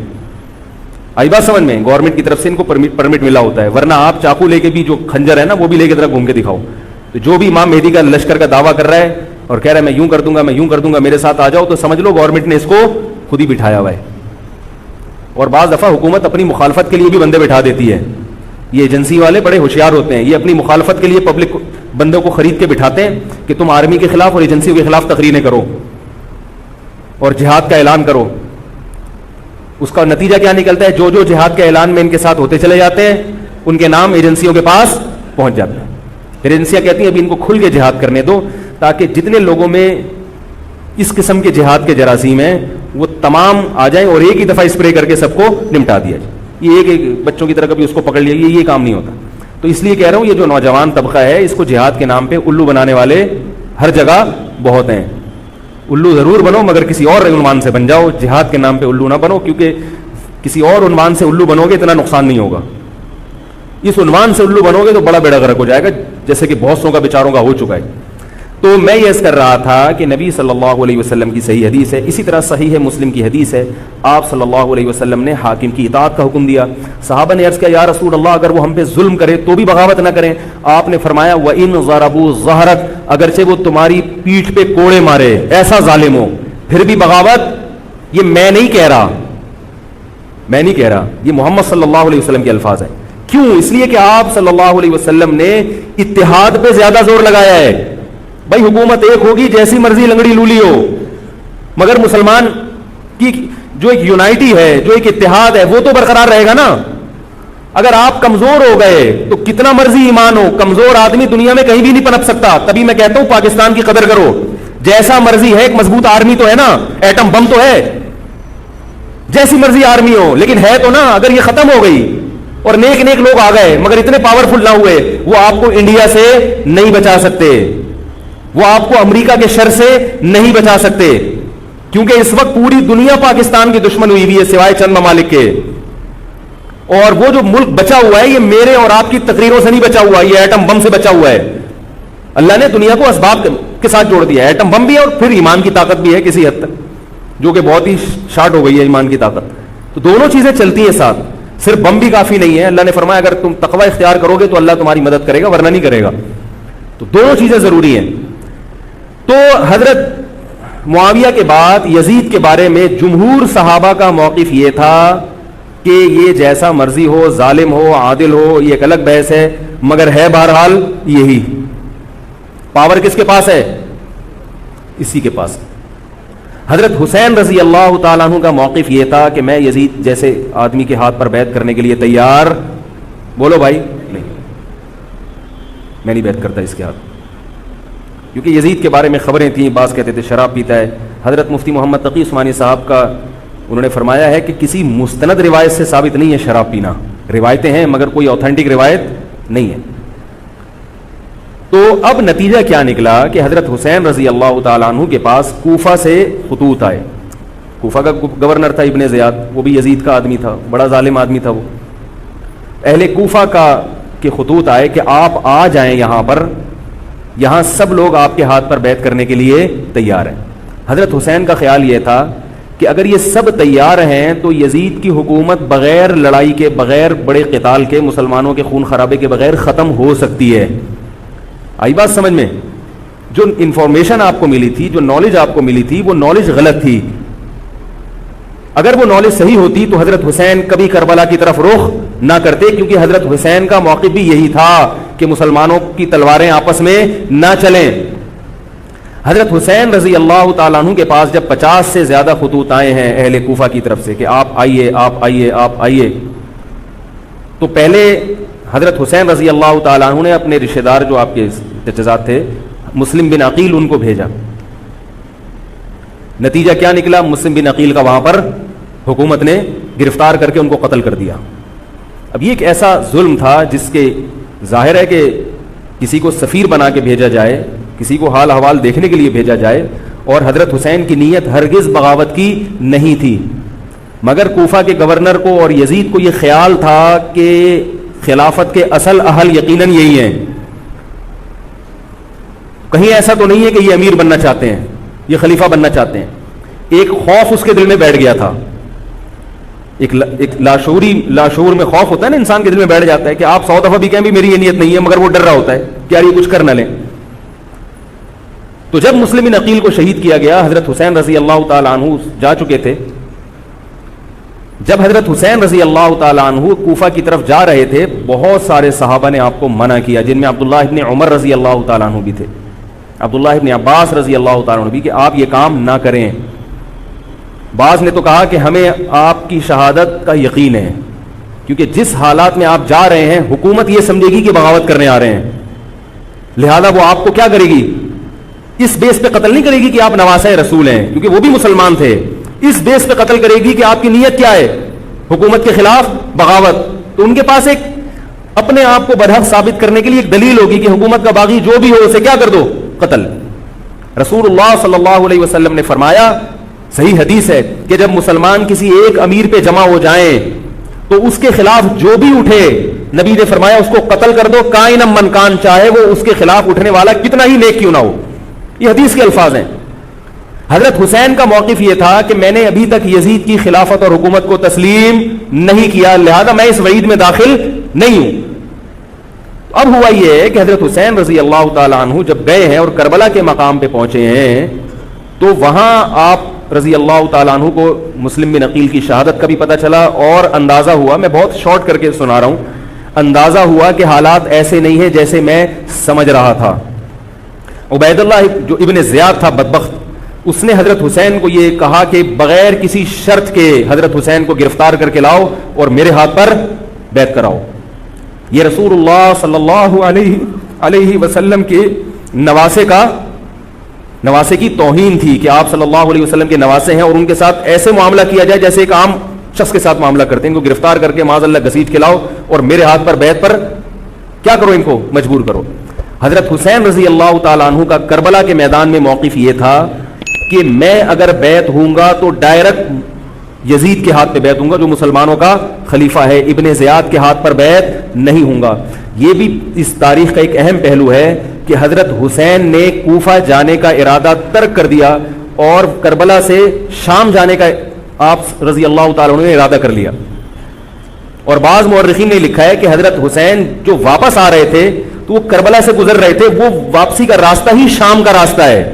آئی بات سمجھ میں؟ گورنمنٹ کی طرف سے ان کو پرمٹ ملا ہوتا ہے، ورنہ آپ چاقو لے کے بھی جو کھنجر ہے نا وہ بھی لے کے ذرا گھوم کے دکھاؤ. تو جو بھی امام مہدی کا لشکر کا دعویٰ کر رہا ہے اور کہہ رہا ہے میں یوں کر دوں گا میں یوں کر دوں گا میرے ساتھ آ جاؤ، تو سمجھ لو گورنمنٹ نے اس کو خود ہی بٹھایا ہوا ہے. اور بعض دفعہ حکومت اپنی مخالفت کے لیے بھی بندے بٹھا دیتی ہے. یہ ایجنسی والے بڑے ہوشیار ہوتے ہیں، یہ اپنی مخالفت کے لیے پبلک بندوں کو خرید کے بٹھاتے ہیں کہ تم آرمی کے خلاف اور ایجنسیوں کے خلاف تقریریں کرو اور جہاد کا اعلان کرو. اس کا نتیجہ کیا نکلتا ہے؟ جو جو جہاد کے اعلان میں ان کے ساتھ ہوتے چلے جاتے ہیں ان کے نام ایجنسیوں کے پاس پہنچ جاتے ہیں. پھر ایجنسیاں کہتی ہیں ابھی ان کو کھل کے جہاد کرنے دو تاکہ جتنے لوگوں میں اس قسم کے جہاد کے جراثیم ہیں وہ تمام آ جائیں اور ایک ہی دفعہ اسپرے کر کے سب کو نمٹا دیا جائے. یہ ایک بچوں کی طرح کبھی اس کو پکڑ لیا یہ کام نہیں ہوتا. تو اس لیے کہہ رہا ہوں یہ جو نوجوان طبقہ ہے اس کو جہاد کے نام پہ الو بنانے والے ہر جگہ بہت ہیں. الو ضرور بنو مگر کسی اور عنوان سے بن جاؤ، جہاد کے نام پہ الو نہ بنو، کیونکہ کسی اور عنوان سے الو بنو گے اتنا نقصان نہیں ہوگا. اس عنوان سے الو بنو گے تو بڑا بیڑا غرق ہو جائے گا، جیسے کہ بہت سو کا بیچاروں کا ہو چکا ہے. تو میں یہ عرض کر رہا تھا کہ نبی صلی اللہ علیہ وسلم کی صحیح حدیث ہے، اسی طرح صحیح ہے مسلم کی حدیث ہے، آپ صلی اللہ علیہ وسلم نے حاکم کی اطاعت کا حکم دیا. صحابہ نے عرض کیا یا رسول اللہ اگر وہ ہم پہ ظلم کرے تو بھی بغاوت نہ کریں. آپ نے فرمایا وَإِن ضَرَبُوا ظَهْرَكَ، اگرچہ وہ تمہاری پیٹھ پہ کوڑے مارے ایسا ظالم ہو پھر بھی بغاوت. یہ میں نہیں کہہ رہا، یہ محمد صلی اللہ علیہ وسلم کے الفاظ ہیں. کیوں؟ اس لیے کہ آپ صلی اللہ علیہ وسلم نے اتحاد پہ زیادہ زور لگایا ہے. بھائی حکومت ایک ہوگی جیسی مرضی لنگڑی لولی ہو، مگر مسلمان کی جو ایک یونائٹی ہے جو ایک اتحاد ہے وہ تو برقرار رہے گا نا. اگر آپ کمزور ہو گئے تو کتنا مرضی ایمان ہو کمزور آدمی دنیا میں کہیں بھی نہیں پنپ سکتا. تبھی میں کہتا ہوں پاکستان کی قدر کرو. جیسا مرضی ہے ایک مضبوط آرمی تو ہے نا، ایٹم بم تو ہے، جیسی مرضی آرمی ہو لیکن ہے تو نا. اگر یہ ختم ہو گئی اور نیک نیک لوگ آ گئے مگر اتنے پاورفل نہ ہوئے، وہ آپ کو انڈیا سے نہیں بچا سکتے، وہ آپ کو امریکہ کے شر سے نہیں بچا سکتے، کیونکہ اس وقت پوری دنیا پاکستان کی دشمن ہوئی ہوئی ہے سوائے چند ممالک کے. اور وہ جو ملک بچا ہوا ہے یہ میرے اور آپ کی تقریروں سے نہیں بچا ہوا، یہ ایٹم بم سے بچا ہوا ہے. اللہ نے دنیا کو اسباب کے ساتھ جوڑ دیا ہے، ایٹم بم بھی ہے اور پھر ایمان کی طاقت بھی ہے کسی حد تک، جو کہ بہت ہی شارٹ ہو گئی ہے ایمان کی طاقت. تو دونوں چیزیں چلتی ہیں ساتھ، صرف بم بھی کافی نہیں ہے. اللہ نے فرمایا اگر تم تقوی اختیار کرو گے تو اللہ تمہاری مدد کرے گا ورنہ نہیں کرے گا. تو دونوں چیزیں ضروری ہیں. تو حضرت معاویہ کے بعد یزید کے بارے میں جمہور صحابہ کا موقف یہ تھا کہ یہ جیسا مرضی ہو، ظالم ہو عادل ہو، یہ ایک الگ بحث ہے، مگر ہے بہرحال یہی. پاور کس کے پاس ہے؟ اسی کے پاس. حضرت حسین رضی اللہ تعالیٰ عنہ کا موقف یہ تھا کہ میں یزید جیسے آدمی کے ہاتھ پر بیعت کرنے کے لیے تیار. بولو بھائی، نہیں میں نہیں بیعت کرتا اس کے ہاتھ، کیونکہ یزید کے بارے میں خبریں تھیں، بعض کہتے تھے شراب پیتا ہے. حضرت مفتی محمد تقی عثمانی صاحب کا انہوں نے فرمایا ہے کہ کسی مستند روایت سے ثابت نہیں ہے شراب پینا. روایتیں ہیں مگر کوئی اوتھینٹک روایت نہیں ہے. تو اب نتیجہ کیا نکلا کہ حضرت حسین رضی اللہ تعالیٰ عنہ کے پاس کوفہ سے خطوط آئے. کوفہ کا گورنر تھا ابن زیاد، وہ بھی یزید کا آدمی تھا، بڑا ظالم آدمی تھا وہ. اہل کوفہ کے خطوط آئے کہ آپ آ جائیں یہاں پر، یہاں سب لوگ آپ کے ہاتھ پر بیعت کرنے کے لیے تیار ہیں. حضرت حسین کا خیال یہ تھا کہ اگر یہ سب تیار ہیں تو یزید کی حکومت بغیر لڑائی کے، بغیر بڑے قتال کے، مسلمانوں کے خون خرابے کے بغیر ختم ہو سکتی ہے. آئی بات سمجھ میں؟ جو انفارمیشن آپ کو ملی تھی، جو نالج آپ کو ملی تھی، وہ نالج غلط تھی. اگر وہ نالج صحیح ہوتی تو حضرت حسین کبھی کربلا کی طرف رخ نہ کرتے، کیونکہ حضرت حسین کا موقف بھی یہی تھا کہ مسلمانوں کی تلواریں آپس میں نہ چلیں. حضرت حسین رضی اللہ تعالیٰ عنہ کے پاس جب 50 سے زیادہ خطوط آئے ہیں اہل کوفہ کی طرف سے کہ آپ آئیے آپ آئیے آپ آئیے، تو پہلے حضرت حسین رضی اللہ تعالیٰ عنہ نے اپنے رشتہ دار جو آپ کے چچزاد تھے مسلم بن عقیل ان کو بھیجا. نتیجہ کیا نکلا؟ مسلم بن عقیل کا وہاں پر حکومت نے گرفتار کر کے ان کو قتل کر دیا. اب یہ ایک ایسا ظلم تھا جس کے ظاہر ہے کہ کسی کو سفیر بنا کے بھیجا جائے، کسی کو حال احوال دیکھنے کے لیے بھیجا جائے، اور حضرت حسین کی نیت ہرگز بغاوت کی نہیں تھی. مگر کوفہ کے گورنر کو اور یزید کو یہ خیال تھا کہ خلافت کے اصل اہل یقیناً یہی ہیں، کہیں ایسا تو نہیں ہے کہ یہ امیر بننا چاہتے ہیں، یہ خلیفہ بننا چاہتے ہیں. ایک خوف اس کے دل میں بیٹھ گیا تھا ایک لاشعور میں خوف ہوتا ہے نا انسان کے دل میں بیٹھ جاتا ہے کہ آپ 100 دفعہ بھی کہیں بھی میری یہ نیت نہیں ہے، مگر وہ ڈر رہا ہوتا ہے کہ یار یہ کچھ کر نہ لیں. تو جب مسلم عقیل کو شہید کیا گیا، حضرت حسین رضی اللہ تعالی عنہ جا چکے تھے. جب حضرت حسین رضی اللہ تعالی عنہ کوفہ کی طرف جا رہے تھے، بہت سارے صحابہ نے آپ کو منع کیا، جن میں عبداللہ ابن عمر رضی اللہ تعالی عنہ بھی تھے، عبداللہ ابن عباس رضی اللہ تعالی عنہ بھی، کہ آپ یہ کام نہ کریں. بعض نے تو کہا کہ ہمیں آپ کی شہادت کا یقین ہے، کیونکہ جس حالات میں آپ جا رہے ہیں حکومت یہ سمجھے گی کہ بغاوت کرنے آ رہے ہیں، لہذا وہ آپ کو کیا کرے گی، اس بیس پہ قتل نہیں کرے گی کہ آپ نواسہ رسول ہیں، کیونکہ وہ بھی مسلمان تھے. اس بیس پہ قتل کرے گی کہ آپ کی نیت کیا ہے، حکومت کے خلاف بغاوت. تو ان کے پاس ایک اپنے آپ کو برحق ثابت کرنے کے لیے ایک دلیل ہوگی کہ حکومت کا باغی جو بھی ہو اسے کیا کر دو، قتل. رسول اللہ صلی اللہ علیہ وسلم نے فرمایا، صحیح حدیث ہے، کہ جب مسلمان کسی ایک امیر پہ جمع ہو جائیں تو اس کے خلاف جو بھی اٹھے، نبی نے فرمایا اس کو قتل کر دو، کائن من کان، چاہے وہ اس کے خلاف اٹھنے والا کتنا ہی نیک کیوں نہ ہو. یہ حدیث کے الفاظ ہیں. حضرت حسین کا موقف یہ تھا کہ میں نے ابھی تک یزید کی خلافت اور حکومت کو تسلیم نہیں کیا، لہذا میں اس وعید میں داخل نہیں ہوں. اب ہوا یہ ہے کہ حضرت حسین رضی اللہ تعالی عنہ جب گئے ہیں اور کربلا کے مقام پہ پہنچے ہیں، تو وہاں آپ رضی اللہ تعالیٰ عنہ کو مسلم بن عقیل کی شہادت کا بھی پتہ چلا، اور اندازہ ہوا، میں بہت شارٹ کر کے سنا رہا ہوں، اندازہ ہوا کہ حالات ایسے نہیں ہیں جیسے میں سمجھ رہا تھا. عبید اللہ جو ابن زیاد تھا بدبخت، اس نے حضرت حسین کو یہ کہا کہ بغیر کسی شرط کے حضرت حسین کو گرفتار کر کے لاؤ اور میرے ہاتھ پر بیعت کراؤ. یہ رسول اللہ صلی اللہ علیہ وسلم کے نواسے کی توہین تھی کہ آپ صلی اللہ علیہ وسلم کے نواسے ہیں اور ان کے ساتھ ایسے معاملہ کیا جائے جیسے ایک عام شخص کے ساتھ معاملہ کرتے ہیں. ان کو گرفتار کر کے معاذ اللہ گھسیٹ کے لاؤ اور میرے ہاتھ پر بیعت پر کیا کرو، ان کو مجبور کرو. حضرت حسین رضی اللہ تعالیٰ عنہ کا کربلا کے میدان میں موقف یہ تھا کہ میں اگر بیعت ہوں گا تو ڈائریکٹ یزید کے ہاتھ پہ بیعت ہوں گا جو مسلمانوں کا خلیفہ ہے، ابن زیاد کے ہاتھ پر بیعت نہیں ہوں گا. یہ بھی اس تاریخ کا ایک اہم پہلو ہے کہ حضرت حسین نے کوفہ جانے کا ارادہ ترک کر دیا اور کربلا سے شام جانے کا آپ رضی اللہ تعالیٰ عنہ نے ارادہ کر لیا. اور بعض مورخین نے لکھا ہے کہ حضرت حسین جو واپس آ رہے تھے تو وہ کربلا سے گزر رہے تھے، وہ واپسی کا راستہ ہی شام کا راستہ ہے.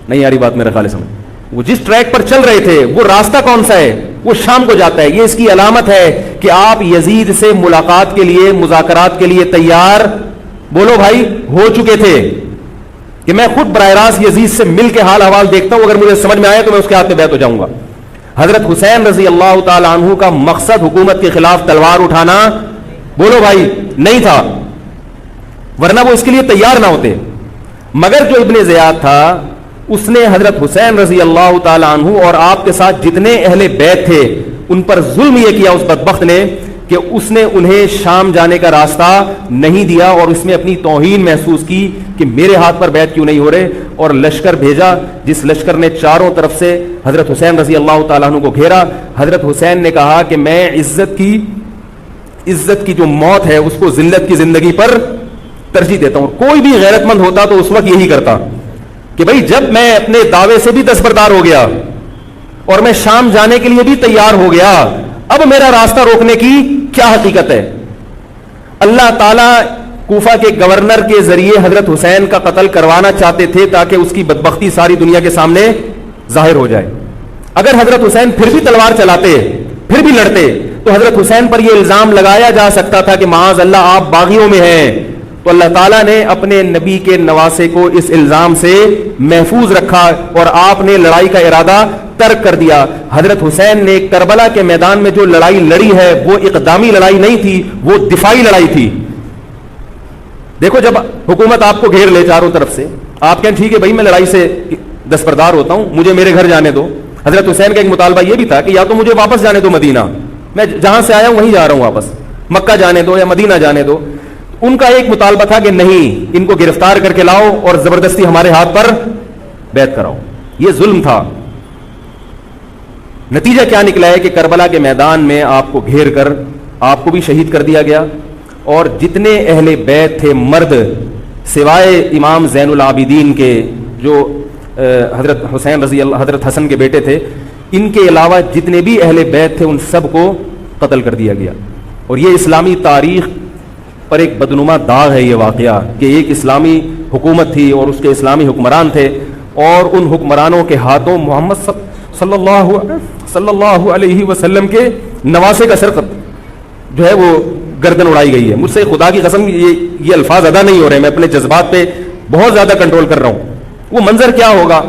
نہیں یاری بات میرے خیال سمجھ، وہ جس ٹریک پر چل رہے تھے وہ راستہ کون سا ہے، وہ شام کو جاتا ہے. یہ اس کی علامت ہے کہ آپ یزید سے ملاقات کے لیے، مذاکرات کے لیے تیار، بولو بھائی، ہو چکے تھے کہ میں خود براہ راست یزید سے مل کے حال احوال دیکھتا ہوں، اگر مجھے سمجھ میں آئے تو میں اس کے ہاتھ میں بیعت ہو جاؤں گا. حضرت حسین رضی اللہ تعالی عنہ کا مقصد حکومت کے خلاف تلوار اٹھانا، بولو بھائی، نہیں تھا، ورنہ وہ اس کے لیے تیار نہ ہوتے. مگر جو ابن زیاد تھا اس نے حضرت حسین رضی اللہ تعالی عنہ اور آپ کے ساتھ جتنے اہل بیت تھے ان پر ظلم یہ کیا اس بدبخت نے کہ اس نے انہیں شام جانے کا راستہ نہیں دیا اور اس میں اپنی توہین محسوس کی کہ میرے ہاتھ پر بیعت کیوں نہیں ہو رہے، اور لشکر بھیجا جس لشکر نے چاروں طرف سے حضرت حسین رضی اللہ تعالیٰ عنہ کو گھیرا. حضرت حسین نے کہا کہ میں عزت کی جو موت ہے اس کو ذلت کی زندگی پر ترجیح دیتا ہوں. کوئی بھی غیرت مند ہوتا تو اس وقت یہی کرتا کہ بھئی جب میں اپنے دعوے سے بھی دستبردار ہو گیا اور میں شام جانے کے لیے بھی تیار ہو گیا، اب میرا راستہ روکنے کی کیا حقیقت ہے. اللہ تعالیٰ کوفہ کے گورنر کے ذریعے حضرت حسین کا قتل کروانا چاہتے تھے تاکہ اس کی بدبختی ساری دنیا کے سامنے ظاہر ہو جائے. اگر حضرت حسین پھر بھی تلوار چلاتے، پھر بھی لڑتے، تو حضرت حسین پر یہ الزام لگایا جا سکتا تھا کہ معاذ اللہ آپ باغیوں میں ہیں. تو اللہ تعالیٰ نے اپنے نبی کے نواسے کو اس الزام سے محفوظ رکھا اور آپ نے لڑائی کا ارادہ ترک کر دیا. حضرت حسین نے کربلا کے میدان میں جو لڑائی لڑی ہے وہ اقدامی لڑائی نہیں تھی، وہ دفاعی لڑائی تھی. دیکھو جب حکومت آپ کو گھیر لے چاروں طرف سے، آپ کہیں ٹھیک ہے بھائی میں لڑائی سے دستبردار ہوتا ہوں، مجھے میرے گھر جانے دو. حضرت حسین کا ایک مطالبہ یہ بھی تھا کہ یا تو مجھے واپس جانے دو مدینہ، میں جہاں سے آیا ہوں وہیں جا رہا ہوں واپس، مکہ جانے دو یا مدینہ جانے دو. ان کا ایک مطالبہ تھا کہ نہیں، ان کو گرفتار کر کے لاؤ اور زبردستی ہمارے ہاتھ پر بیعت کراؤ. یہ ظلم تھا. نتیجہ کیا نکلا ہے کہ کربلا کے میدان میں آپ کو گھیر کر آپ کو بھی شہید کر دیا گیا، اور جتنے اہل بیت تھے مرد سوائے امام زین العابدین کے جو حضرت حسین رضی اللہ حضرت حسن کے بیٹے تھے، ان کے علاوہ جتنے بھی اہل بیت تھے ان سب کو قتل کر دیا گیا. اور یہ اسلامی تاریخ پر ایک بدنما داغ ہے یہ واقعہ کہ ایک اسلامی حکومت تھی اور اس کے اسلامی حکمران تھے, اور ان حکمرانوں کے ہاتھوں محمد صلی اللہ علیہ وسلم کے نواسے کا سر جو ہے وہ گردن اڑائی گئی ہے. مجھ سے خدا کی قسم یہ الفاظ ادا نہیں ہو رہے, میں اپنے جذبات پہ بہت زیادہ کنٹرول کر رہا ہوں. وہ منظر کیا ہوگا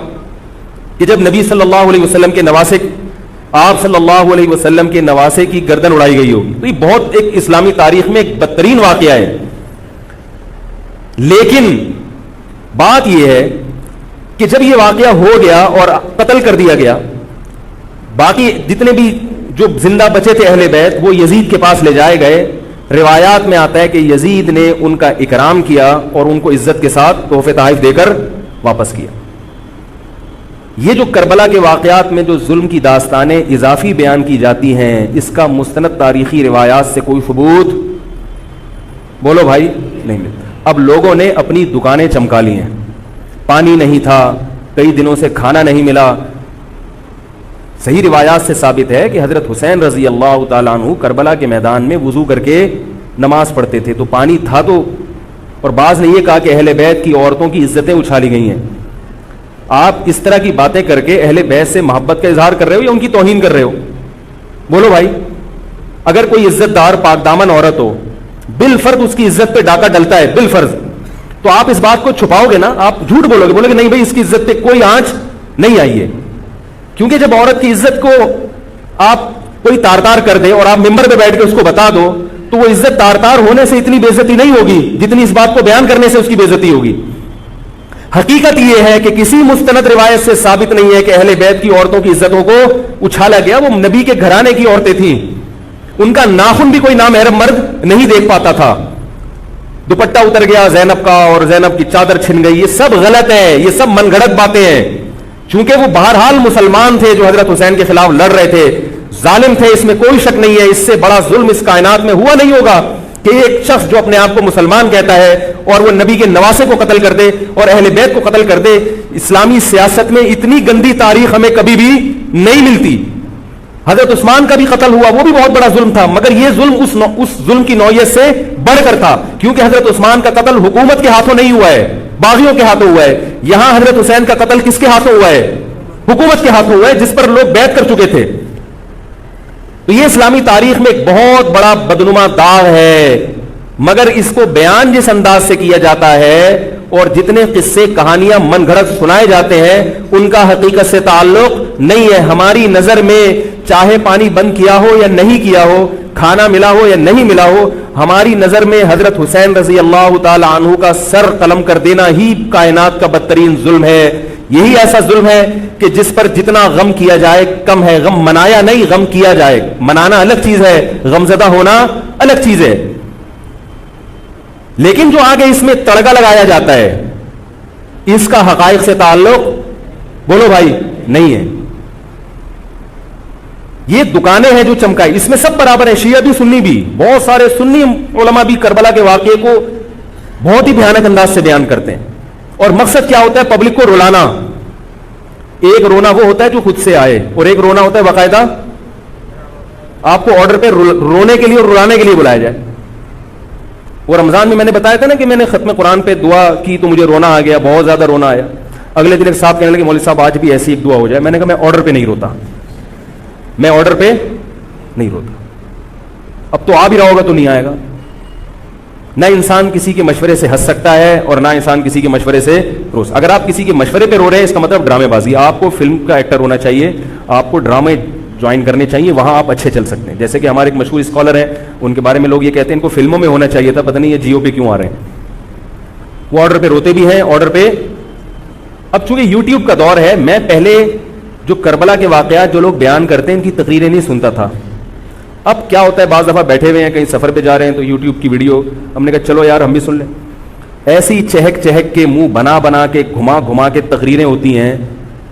کہ جب نبی صلی اللہ علیہ وسلم کے نواسے, آپ صلی اللہ علیہ وسلم کے نواسے کی گردن اڑائی گئی ہوگی. تو یہ بہت ایک اسلامی تاریخ میں ایک بدترین واقعہ ہے. لیکن بات یہ ہے کہ جب یہ واقعہ ہو گیا اور قتل کر دیا گیا, باقی جتنے بھی جو زندہ بچے تھے اہل بیت وہ یزید کے پاس لے جائے گئے. روایات میں آتا ہے کہ یزید نے ان کا اکرام کیا اور ان کو عزت کے ساتھ تحفے تحائف دے کر واپس کیا. یہ جو کربلا کے واقعات میں جو ظلم کی داستانیں اضافی بیان کی جاتی ہیں, اس کا مستند تاریخی روایات سے کوئی ثبوت بولو بھائی نہیں ملتا. اب لوگوں نے اپنی دکانیں چمکا لی ہیں, پانی نہیں تھا, کئی دنوں سے کھانا نہیں ملا. صحیح روایات سے ثابت ہے کہ حضرت حسین رضی اللہ تعالیٰ عنہ کربلا کے میدان میں وضو کر کے نماز پڑھتے تھے, تو پانی تھا تو. اور بعض نے یہ کہا کہ اہل بیت کی عورتوں کی عزتیں اچھالی گئی ہیں. آپ اس طرح کی باتیں کر کے اہل بیت سے محبت کا اظہار کر رہے ہو یا ان کی توہین کر رہے ہو؟ بولو بھائی. اگر کوئی عزت دار پاک دامن عورت ہو, بالفرض اس کی عزت پہ ڈاکہ ڈلتا ہے بالفرض, تو آپ اس بات کو چھپاؤ گے نا, آپ جھوٹ بولو گے, بولو گے نہیں بھائی اس کی عزت پہ کوئی آنچ نہیں آئی ہے. کیونکہ جب عورت کی عزت کو آپ کوئی تار تار کر دے اور آپ ممبر پہ بیٹھ کے اس کو بتا دو, تو وہ عزت تار تار ہونے سے اتنی بے عزتی نہیں ہوگی جتنی اس بات کو بیان کرنے سے اس کی بے عزتی ہوگی. حقیقت یہ ہے کہ کسی مستند روایت سے ثابت نہیں ہے کہ اہل بیت کی عورتوں کی عزتوں کو اچھالا گیا. وہ نبی کے گھرانے کی عورتیں تھیں, ان کا ناخن بھی کوئی نامحرم مرد نہیں دیکھ پاتا تھا. دوپٹہ اتر گیا زینب کا اور زینب کی چادر چھن گئی, یہ سب غلط ہے, یہ سب من گھڑت باتیں ہیں. چونکہ وہ بہرحال مسلمان تھے جو حضرت حسین کے خلاف لڑ رہے تھے, ظالم تھے, اس میں کوئی شک نہیں ہے. اس سے بڑا ظلم اس کائنات میں ہوا نہیں ہوگا کہ ایک شخص جو اپنے آپ کو مسلمان کہتا ہے اور وہ نبی کے نواسے کو قتل کر دے اور اہل بیت کو قتل کر دے. اسلامی سیاست میں اتنی گندی تاریخ ہمیں کبھی بھی نہیں ملتی. حضرت عثمان کا بھی قتل ہوا, وہ بھی بہت بڑا ظلم تھا, مگر یہ ظلم اس ظلم کی نوعیت سے بڑھ کر تھا, کیونکہ حضرت عثمان کا قتل حکومت کے ہاتھوں نہیں ہوا ہے, باغیوں کے ہاتھوں ہوا ہے. یہاں حضرت حسین کا قتل کس کے ہاتھوں ہوا ہے؟ حکومت کے ہاتھوں ہوا ہے, جس پر لوگ بیعت کر چکے تھے. تو یہ اسلامی تاریخ میں ایک بہت بڑا بدنما داغ ہے, مگر اس کو بیان جس انداز سے کیا جاتا ہے اور جتنے قصے کہانیاں من گھڑت سنائے جاتے ہیں ان کا حقیقت سے تعلق نہیں ہے. ہماری نظر میں چاہے پانی بند کیا ہو یا نہیں کیا ہو, کھانا ملا ہو یا نہیں ملا ہو, ہماری نظر میں حضرت حسین رضی اللہ تعالی عنہ کا سر قلم کر دینا ہی کائنات کا بدترین ظلم ہے. یہی ایسا ظلم ہے کہ جس پر جتنا غم کیا جائے کم ہے. غم منایا نہیں, غم کیا جائے. منانا الگ چیز ہے, غمزدہ ہونا الگ چیز ہے. لیکن جو آگے اس میں تڑکا لگایا جاتا ہے اس کا حقائق سے تعلق بولو بھائی نہیں ہے. یہ دکانیں ہیں جو چمکائی, اس میں سب برابر ہیں, شیعہ بھی سنی بھی. بہت سارے سنی علماء بھی کربلا کے واقعے کو بہت ہی بھیانک انداز سے بیان کرتے ہیں, اور مقصد کیا ہوتا ہے؟ پبلک کو رلانا. ایک رونا وہ ہوتا ہے جو خود سے آئے, اور ایک رونا ہوتا ہے باقاعدہ آپ کو آرڈر پہ رونے کے لیے اور رلانے کے لیے بلایا جائے. وہ رمضان میں میں نے بتایا تھا نا کہ میں نے ختم قرآن پہ دعا کی تو مجھے رونا آ گیا, بہت زیادہ رونا آیا. اگلے دن ایک صاحب کہنے لگے مولوی صاحب آج بھی ایسی ایک دعا ہو جائے. میں نے کہا میں آرڈر پہ نہیں روتا, میں آرڈر پہ نہیں روتا. اب تو آ بھی رہا ہوگا تو نہیں آئے گا. نہ انسان کسی کے مشورے سے ہنس سکتا ہے اور نہ انسان کسی کے مشورے سے رو. اگر آپ کسی کے مشورے پہ رو رہے ہیں اس کا مطلب ڈرامے بازی. آپ کو فلم کا ایکٹر ہونا چاہیے, آپ کو ڈرامے جوائن کرنے چاہیے, وہاں آپ اچھے چل سکتے ہیں. جیسے کہ ہمارے ایک مشہور اسکالر ہیں, ان کے بارے میں لوگ یہ کہتے ہیں ان کو فلموں میں ہونا چاہیے تھا, پتہ نہیں یہ جیو پہ کیوں آ رہے ہیں. وہ آرڈر پہ روتے بھی ہیں, آرڈر پہ. اب چونکہ یوٹیوب کا دور ہے, میں پہلے جو کربلا کے واقعات جو لوگ بیان کرتے ہیں ان کی تقریریں نہیں سنتا تھا. اب کیا ہوتا ہے, بعض دفعہ بیٹھے ہوئے ہیں کہیں سفر پہ جا رہے ہیں تو یوٹیوب کی ویڈیو ہم نے کہا چلو یار ہم بھی سن لیں. ایسی چہک چہک کے منہ بنا بنا کے گھما گھما کے تقریریں ہوتی ہیں,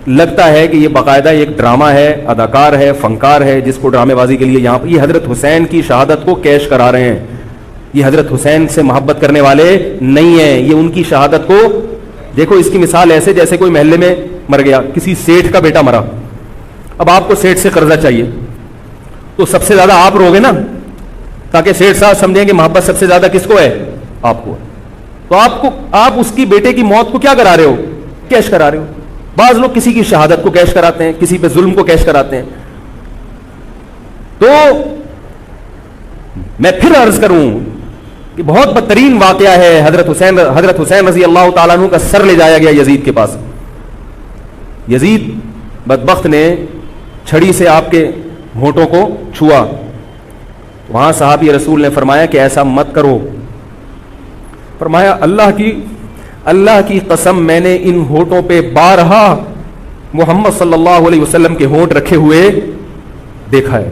لگتا ہے کہ یہ باقاعدہ ایک ڈرامہ ہے, اداکار ہے, فنکار ہے جس کو ڈرامے بازی کے لیے یہاں یہ حضرت حسین کی شہادت کو کیش کرا رہے ہیں. یہ حضرت حسین سے محبت کرنے والے نہیں ہیں, یہ ان کی شہادت کو دیکھو. اس کی مثال ایسے جیسے کوئی محلے میں مر گیا, کسی سیٹھ کا بیٹا مرا, اب آپ کو سیٹ سے قرضہ چاہیے تو سب سے زیادہ آپ روگے نا, تاکہ سیٹ صاحب سمجھیں کہ محبت سب سے زیادہ کس کو ہے, آپ کو. تو آپ اس کی بیٹے کی موت کو کیا کرا رہے ہو, کیش کرا رہے ہو. بعض لوگ کسی کی شہادت کو کیش کراتے ہیں, کسی پہ ظلم کو کیش کراتے ہیں. تو میں پھر عرض کروں کہ بہت بدترین واقعہ ہے حضرت حسین رضی اللہ تعالیٰ عنہ کا سر لے جایا گیا یزید کے پاس. یزید بدبخت نے چھڑی سے آپ کے ہونٹوں کو چھوا. وہاں صحابی رسول نے فرمایا کہ ایسا مت کرو. فرمایا اللہ کی قسم میں نے ان ہونٹوں پہ بارہا محمد صلی اللہ علیہ وسلم کے ہونٹ رکھے ہوئے دیکھا ہے.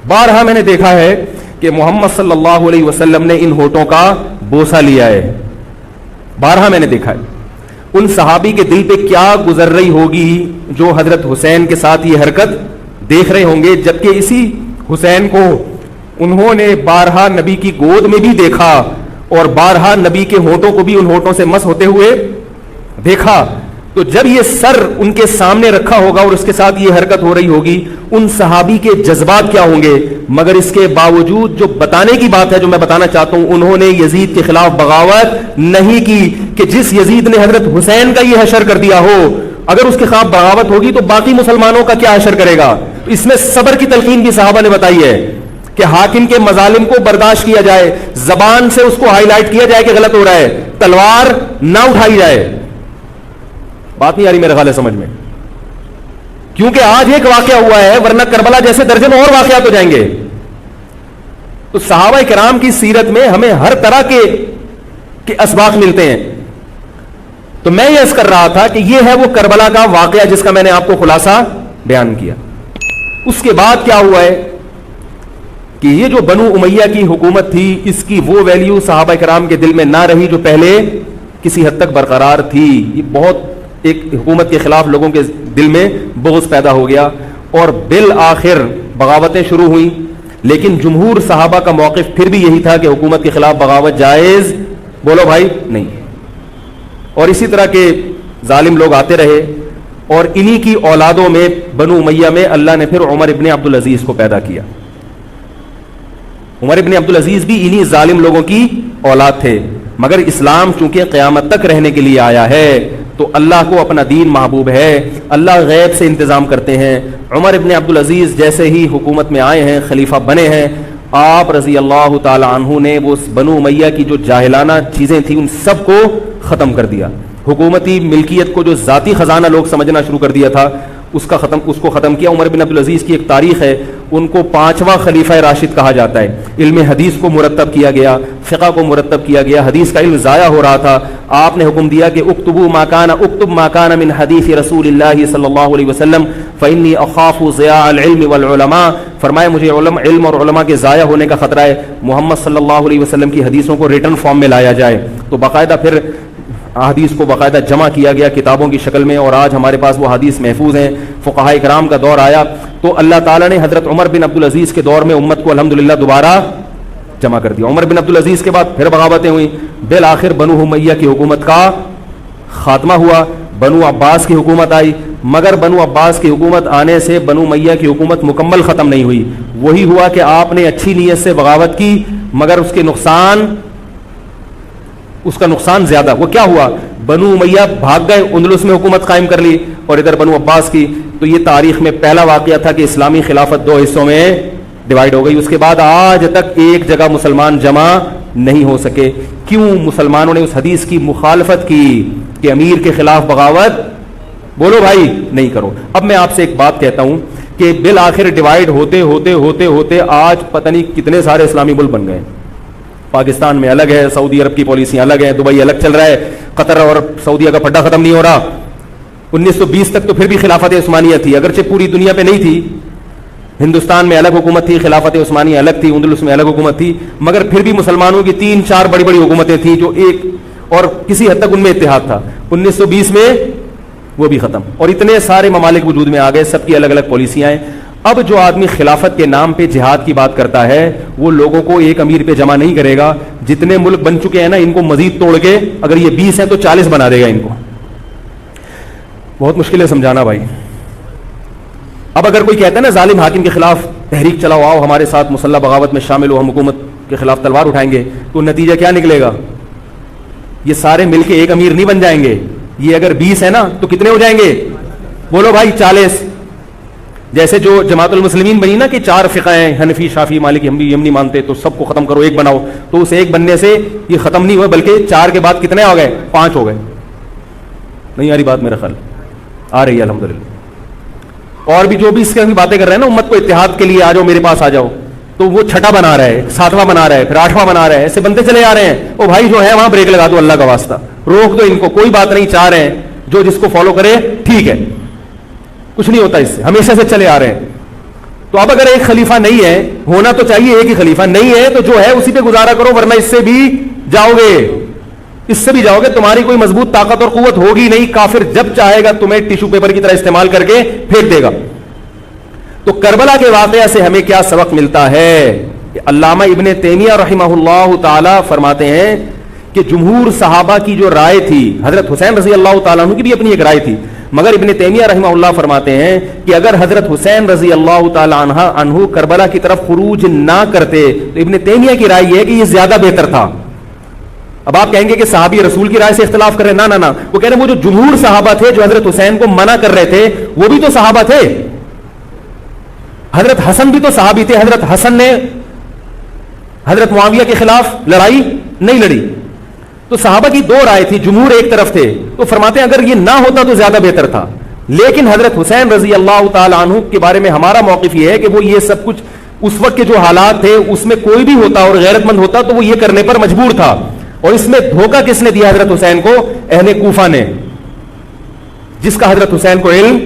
بارہا میں نے دیکھا ہے کہ محمد صلی اللہ علیہ وسلم نے ان ہونٹوں کا بوسہ لیا ہے. بارہا میں نے دیکھا ہے. ان صحابی کے دل پہ کیا گزر رہی ہوگی جو حضرت حسین کے ساتھ یہ حرکت دیکھ رہے ہوں گے, جبکہ اسی حسین کو انہوں نے بارہا نبی کی گود میں بھی دیکھا اور بارہا نبی کے ہونٹوں کو بھی ان ہونٹوں سے مس ہوتے ہوئے دیکھا. تو جب یہ سر ان کے سامنے رکھا ہوگا اور اس کے ساتھ یہ حرکت ہو رہی ہوگی, ان صحابی کے جذبات کیا ہوں گے. مگر اس کے باوجود جو بتانے کی بات ہے, جو میں بتانا چاہتا ہوں, انہوں نے یزید کے خلاف بغاوت نہیں کی کہ جس یزید نے حضرت حسین کا یہ حشر کر دیا ہو, اگر اس کے خلاف بغاوت ہوگی تو باقی مسلمانوں کا کیا حشر کرے گا. اس میں صبر کی تلقین بھی صحابہ نے بتائی ہے کہ حاکم کے مظالم کو برداشت کیا جائے, زبان سے اس کو ہائی لائٹ کیا جائے کہ غلط ہو رہا ہے, تلوار نہ اٹھائی جائے. بات نہیں آ رہی میرے خیال ہے سمجھ میں, کیونکہ آج ایک واقعہ ہوا ہے ورنہ کربلا جیسے درجنوں اور واقعات ہو جائیں گے. تو صحابہ کرام کی سیرت میں ہمیں ہر طرح کے اسباق ملتے ہیں. تو میں یہ عرض کر رہا تھا کہ یہ ہے وہ کربلا کا واقعہ جس کا میں نے آپ کو خلاصہ بیان کیا. اس کے بعد کیا ہوا ہے کہ یہ جو بنو امیہ کی حکومت تھی, اس کی وہ ویلیو صحابہ کرام کے دل میں نہ رہی جو پہلے کسی حد تک برقرار تھی. یہ بہت ایک حکومت کے خلاف لوگوں کے دل میں بغض پیدا ہو گیا اور بالآخر بغاوتیں شروع ہوئیں. لیکن جمہور صحابہ کا موقف پھر بھی یہی تھا کہ حکومت کے خلاف بغاوت جائز, بولو بھائی, نہیں. اور اسی طرح کے ظالم لوگ آتے رہے اور انہی کی اولادوں میں بنو امیہ میں اللہ نے پھر عمر ابن عبدالعزیز کو پیدا کیا. عمر ابن عبدالعزیز بھی انہی ظالم لوگوں کی اولاد تھے, مگر اسلام چونکہ قیامت تک رہنے کے لیے آیا ہے تو اللہ کو اپنا دین محبوب ہے, اللہ غیب سے انتظام کرتے ہیں. عمر ابن عبدالعزیز جیسے ہی حکومت میں آئے ہیں, خلیفہ بنے ہیں, آپ رضی اللہ تعالی عنہ نے وہ بنو امیہ کی جو جاہلانہ چیزیں تھیں ان سب کو ختم کر دیا. حکومتی ملکیت کو جو ذاتی خزانہ لوگ سمجھنا شروع کر دیا تھا اس کو ختم کیا. عمر بن عبدالعزیز کی ایک تاریخ ہے, ان کو 5واں خلیفہ راشد کہا جاتا ہے. علم حدیث کو مرتب کیا گیا, فقہ کو مرتب کیا گیا, حدیث کا علم ضائع ہو رہا تھا. آپ نے حکم دیا کہ اکتب ما کان من حدیث رسول اللہ صلی اللہ علیہ وسلم فانی اخاف ضیاع العلم والعلماء. فرمایا مجھے علم اور علماء کے ضائع ہونے کا خطرہ ہے, محمد صلی اللہ علیہ وسلم کی حدیثوں کو ریٹن فارم میں لایا جائے. تو باقاعدہ پھر حدیث کو باقاعدہ جمع کیا گیا کتابوں کی شکل میں, اور آج ہمارے پاس وہ حدیث محفوظ ہیں. فقہاء کرام کا دور آیا تو اللہ تعالیٰ نے حضرت عمر بن عبدالعزیز کے دور میں امت کو الحمدللہ دوبارہ جمع کر دیا. عمر بن عبدالعزیز کے بعد پھر بغاوتیں ہوئیں, بالآخر بنو امیہ کی حکومت کا خاتمہ ہوا, بنو عباس کی حکومت آئی. مگر بنو عباس کی حکومت آنے سے بنو امیہ کی حکومت مکمل ختم نہیں ہوئی. وہی ہوا کہ آپ نے اچھی نیت سے بغاوت کی مگر اس کا نقصان زیادہ. وہ کیا ہوا, بنو امیہ بھاگ گئے, اندلس میں حکومت قائم کر لی, اور ادھر بنو عباس کی. تو یہ تاریخ میں پہلا واقعہ تھا کہ اسلامی خلافت 2 حصوں میں ڈیوائیڈ ہو گئی. اس کے بعد آج تک ایک جگہ مسلمان جمع نہیں ہو سکے. کیوں؟ مسلمانوں نے اس حدیث کی مخالفت کی کہ امیر کے خلاف بغاوت, بولو بھائی, نہیں کرو. اب میں آپ سے ایک بات کہتا ہوں کہ بالآخر ڈیوائیڈ ہوتے ہوتے ہوتے ہوتے آج پتہ نہیں کتنے سارے اسلامی ملک بن گئے. پاکستان میں الگ ہے, سعودی عرب کی پالیسیاں الگ ہیں, دبئی الگ چل رہا ہے, قطر اور سعودیہ کا پھڈا ختم نہیں ہو رہا. 1920 تک تو پھر بھی خلافت عثمانیہ تھی, اگرچہ پوری دنیا پہ نہیں تھی. ہندوستان میں الگ حکومت تھی, خلافت عثمانیہ الگ تھی, اندلس میں الگ حکومت تھی, مگر پھر بھی مسلمانوں کی 3-4 بڑی بڑی حکومتیں تھیں جو ایک اور کسی حد تک ان میں اتحاد تھا. 1920 میں وہ بھی ختم, اور اتنے سارے ممالک وجود میں آ گئے, سب کی الگ الگ پالیسیاں ہیں. اب جو آدمی خلافت کے نام پہ جہاد کی بات کرتا ہے وہ لوگوں کو ایک امیر پہ جمع نہیں کرے گا. جتنے ملک بن چکے ہیں نا, ان کو مزید توڑ کے, اگر یہ 20 ہیں تو 40 بنا دے گا ان کو. بہت مشکل ہے سمجھانا بھائی. اب اگر کوئی کہتا ہے نا ظالم حاکم کے خلاف تحریک چلاؤ، آؤ ہمارے ساتھ مسلح بغاوت میں شامل ہو، ہم حکومت کے خلاف تلوار اٹھائیں گے، تو نتیجہ کیا نکلے گا؟ یہ سارے مل کے ایک امیر نہیں بن جائیں گے، یہ اگر 20 ہے نا تو کتنے ہو جائیں گے؟ بولو بھائی 40۔ جیسے جو جماعت المسلمین بنی نا کہ 4 فقہ ہیں، حنفی، شافعی، مالکی، ہم نہیں مانتے، تو سب کو ختم کرو، ایک بناؤ، تو اس ایک بننے سے یہ ختم نہیں ہوئے، بلکہ 4 کے بعد کتنے ہو گئے؟ 5 ہو گئے۔ نہیں آ رہی بات؟ میرا خیال آ رہی ہے الحمدللہ۔ اور بھی جو بھی اس کی باتیں کر رہے ہیں نا امت کو اتحاد کے لیے آ جاؤ، میرے پاس آ جاؤ، تو وہ 6واں بنا رہا ہے، 7واں بنا رہا ہے، پھر 8واں بنا رہا ہے، ایسے بنتے چلے آ رہے ہیں۔ او بھائی جو ہے وہاں بریک لگا دو، اللہ کا واسطہ روک دو ان کو، کوئی بات نہیں، 4 ہیں، جو جس کو فالو کرے ٹھیک ہے، کچھ نہیں ہوتا اس سے، ہمیشہ سے چلے آ رہے ہیں۔ تو اب اگر ایک خلیفہ نہیں ہے، ہونا تو چاہیے ایک ہی خلیفہ، نہیں ہے تو جو ہے اسی پہ گزارا کرو، ورنہ اس سے بھی جاؤ گے، اس سے بھی جاؤ گے، تمہاری کوئی مضبوط طاقت اور قوت ہوگی نہیں، کافر جب چاہے گا تمہیں ٹیشو پیپر کی طرح استعمال کر کے پھینک دے گا۔ تو کربلا کے واقعہ سے ہمیں کیا سبق ملتا ہے؟ کہ علامہ ابن تیمیہ رحمہ اللہ تعالی فرماتے ہیں کہ جمہور صحابہ کی جو رائے تھی، حضرت حسین رضی اللہ تعالیٰ عنہ کی بھی اپنی ایک رائے تھی، مگر ابن تیمیہ رحمہ اللہ فرماتے ہیں کہ اگر حضرت حسین رضی اللہ تعالیٰ عنہ کربلا کی طرف خروج نہ کرتے تو ابن تیمیہ کی رائے یہ ہے کہ یہ زیادہ بہتر تھا۔ اب آپ کہیں گے کہ صحابی رسول کی رائے سے اختلاف کر رہے ہیں، نہ، وہ کہہ رہے ہیں وہ جو جمہور صحابہ تھے جو حضرت حسین کو منع کر رہے تھے وہ بھی تو صحابہ تھے، حضرت حسن بھی تو صحابی تھے، حضرت حسن نے حضرت معاویہ کے خلاف لڑائی نہیں لڑی، تو صحابہ کی 2 رائے تھی، جمہور ایک طرف تھے، تو فرماتے ہیں اگر یہ نہ ہوتا تو زیادہ بہتر تھا۔ لیکن حضرت حسین رضی اللہ تعالی عنہ کے بارے میں ہمارا موقف یہ ہے کہ وہ یہ سب کچھ اس وقت کے جو حالات تھے اس میں کوئی بھی ہوتا اور غیرت مند ہوتا تو وہ یہ کرنے پر مجبور تھا، اور اس میں دھوکہ کس نے دیا حضرت حسین کو؟ اہل کوفہ نے، جس کا حضرت حسین کو علم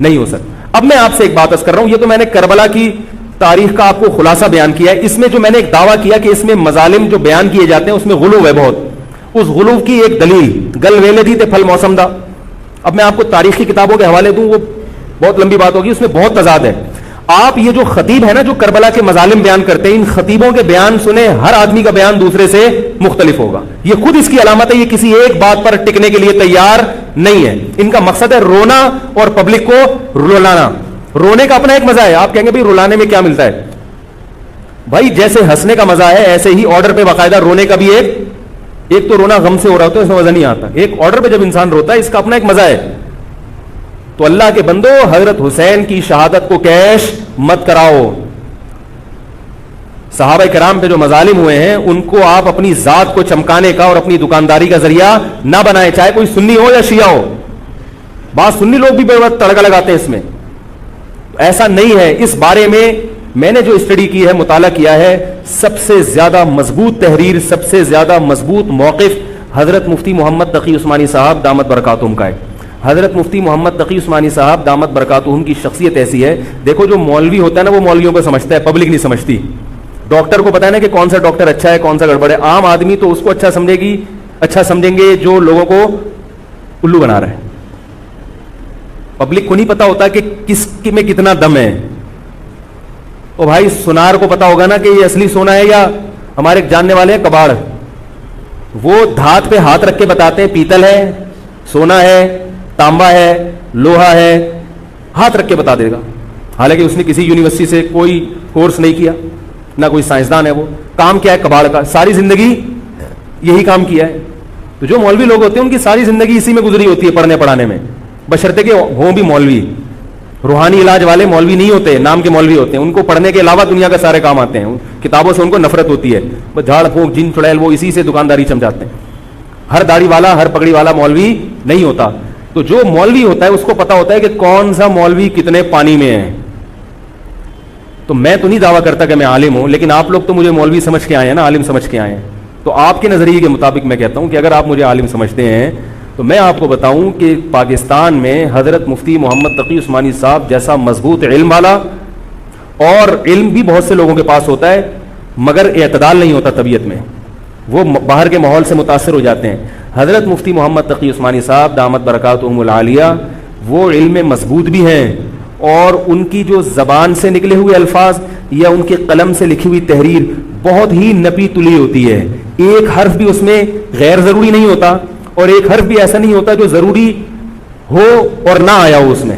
نہیں ہو سکتا۔ اب میں آپ سے ایک بات عرض کر رہا ہوں، یہ تو میں نے کربلا کی تاریخ کا آپ کو خلاصہ بیان کیا ہے، اس میں جو میں نے ایک دعویٰ کیا کہ اس میں مظالم جو بیان کیے جاتے ہیں اس میں غلو ہے بہت، اس غلو کی ایک دلیل گل ویلے تھی تے پھل موسم دا۔ اب میں آپ کو تاریخی کتابوں کے حوالے دوں، وہ بہت لمبی بات ہوگی، اس میں بہت تضاد ہے۔ آپ یہ جو خطیب ہے نا جو کربلا کے مظالم بیان کرتے ہیں، ان خطیبوں کے بیان سنیں، ہر آدمی کا بیان دوسرے سے مختلف ہوگا، یہ خود اس کی علامت ہے، یہ کسی ایک بات پر ٹکنے کے لیے تیار نہیں ہے۔ ان کا مقصد ہے رونا اور پبلک کو رلانا۔ رونے کا اپنا ایک مزہ ہے، آپ کہیں گے بھائی رلانے میں کیا ملتا ہے؟ بھائی جیسے ہنسنے کا مزہ ہے ایسے ہی آرڈر پہ باقاعدہ رونے کا بھی ایک تو رونا غم سے ہو رہا ہوتا ہے، اس میں مزہ نہیں آتا، ایک آرڈر پہ جب انسان روتا ہے اس کا اپنا ایک مزہ ہے۔ تو اللہ کے بندو حضرت حسین کی شہادت کو کیش مت کراؤ، صحابہ کرام پہ جو مظالم ہوئے ہیں ان کو آپ اپنی ذات کو چمکانے کا اور اپنی دکانداری کا ذریعہ نہ بنائیں، چاہے کوئی سنی ہو یا شیعہ ہو۔ بعض سنی لوگ بھی بے وقت تڑکا لگاتے ہیں اس میں، ایسا نہیں ہے۔ اس بارے میں نے جو اسٹڈی کی ہے، مطالعہ کیا ہے، سب سے زیادہ مضبوط تحریر، سب سے زیادہ مضبوط موقف حضرت مفتی محمد تقی عثمانی صاحب دامت برکاتہم کا ہے۔ حضرت مفتی محمد تقی عثمانی صاحب دامت برکاتہم کی شخصیت ایسی ہے، دیکھو جو مولوی ہوتا ہے نا وہ مولویوں کو سمجھتا ہے، پبلک نہیں سمجھتی۔ ڈاکٹر کو پتا ہے نا کہ کون سا ڈاکٹر اچھا ہے کون سا گڑبڑ ہے، عام آدمی تو اس کو اچھا سمجھیں گے جو لوگوں کو الو بنا رہا ہے، پبلک کو نہیں پتا ہوتا کہ کس میں کتنا دم ہے۔ او بھائی سونار کو پتا ہوگا نا کہ یہ اصلی سونا ہے یا ہمارے جاننے والے ہیں کباڑ، وہ دھات پہ ہاتھ رکھ کے بتاتے ہیں پیتل ہے، سونا ہے، تانبا ہے، لوہا ہے، ہاتھ رکھ کے بتا دے گا، حالانکہ اس نے کسی یونیورسٹی سے کوئی کورس نہیں کیا، نہ کوئی سائنسدان ہے، وہ کام کیا ہے کباڑ کا، ساری زندگی یہی کام کیا ہے۔ تو جو مولوی لوگ ہوتے ہیں ان کی ساری زندگی اسی میں گزری ہوتی ہے، پڑھنے پڑھانے میں، بشرطے کہ ہوں بھی مولوی، روحانی علاج والے مولوی نہیں ہوتے، نام کے مولوی ہوتے ہیں، ان کو پڑھنے کے علاوہ دنیا کا سارے کام آتے ہیں، کتابوں سے ان کو نفرت ہوتی ہے، بس جھاڑ پھونک جن چڑیل وہ اسی سے دکانداری چمچاتے ہیں۔ ہر داڑھی والا ہر پگڑی والا مولوی نہیں ہوتا، تو جو مولوی ہوتا ہے اس کو پتا ہوتا ہے کہ کون سا مولوی کتنے پانی میں ہے۔ تو میں تو نہیں دعویٰ کرتا کہ میں عالم ہوں، لیکن آپ لوگ تو مجھے مولوی سمجھ کے آئے ہیں نا، عالم سمجھ کے آئے ہیں، تو آپ کے نظریے کے مطابق میں کہتا ہوں کہ اگر آپ مجھے عالم سمجھتے ہیں تو میں آپ کو بتاؤں کہ پاکستان میں حضرت مفتی محمد تقی عثمانی صاحب جیسا مضبوط علم والا، اور علم بھی بہت سے لوگوں کے پاس ہوتا ہے مگر اعتدال نہیں ہوتا طبیعت میں، وہ باہر کے ماحول سے متاثر ہو جاتے ہیں۔ حضرت مفتی محمد تقی عثمانی صاحب دامت برکاتہم العالیہ وہ علم میں مضبوط بھی ہیں، اور ان کی جو زبان سے نکلے ہوئے الفاظ یا ان کے قلم سے لکھی ہوئی تحریر بہت ہی نپی تلی ہوتی ہے، ایک حرف بھی اس میں غیر ضروری نہیں ہوتا، اور ایک حرف بھی ایسا نہیں ہوتا جو ضروری ہو اور نہ آیا ہو اس میں،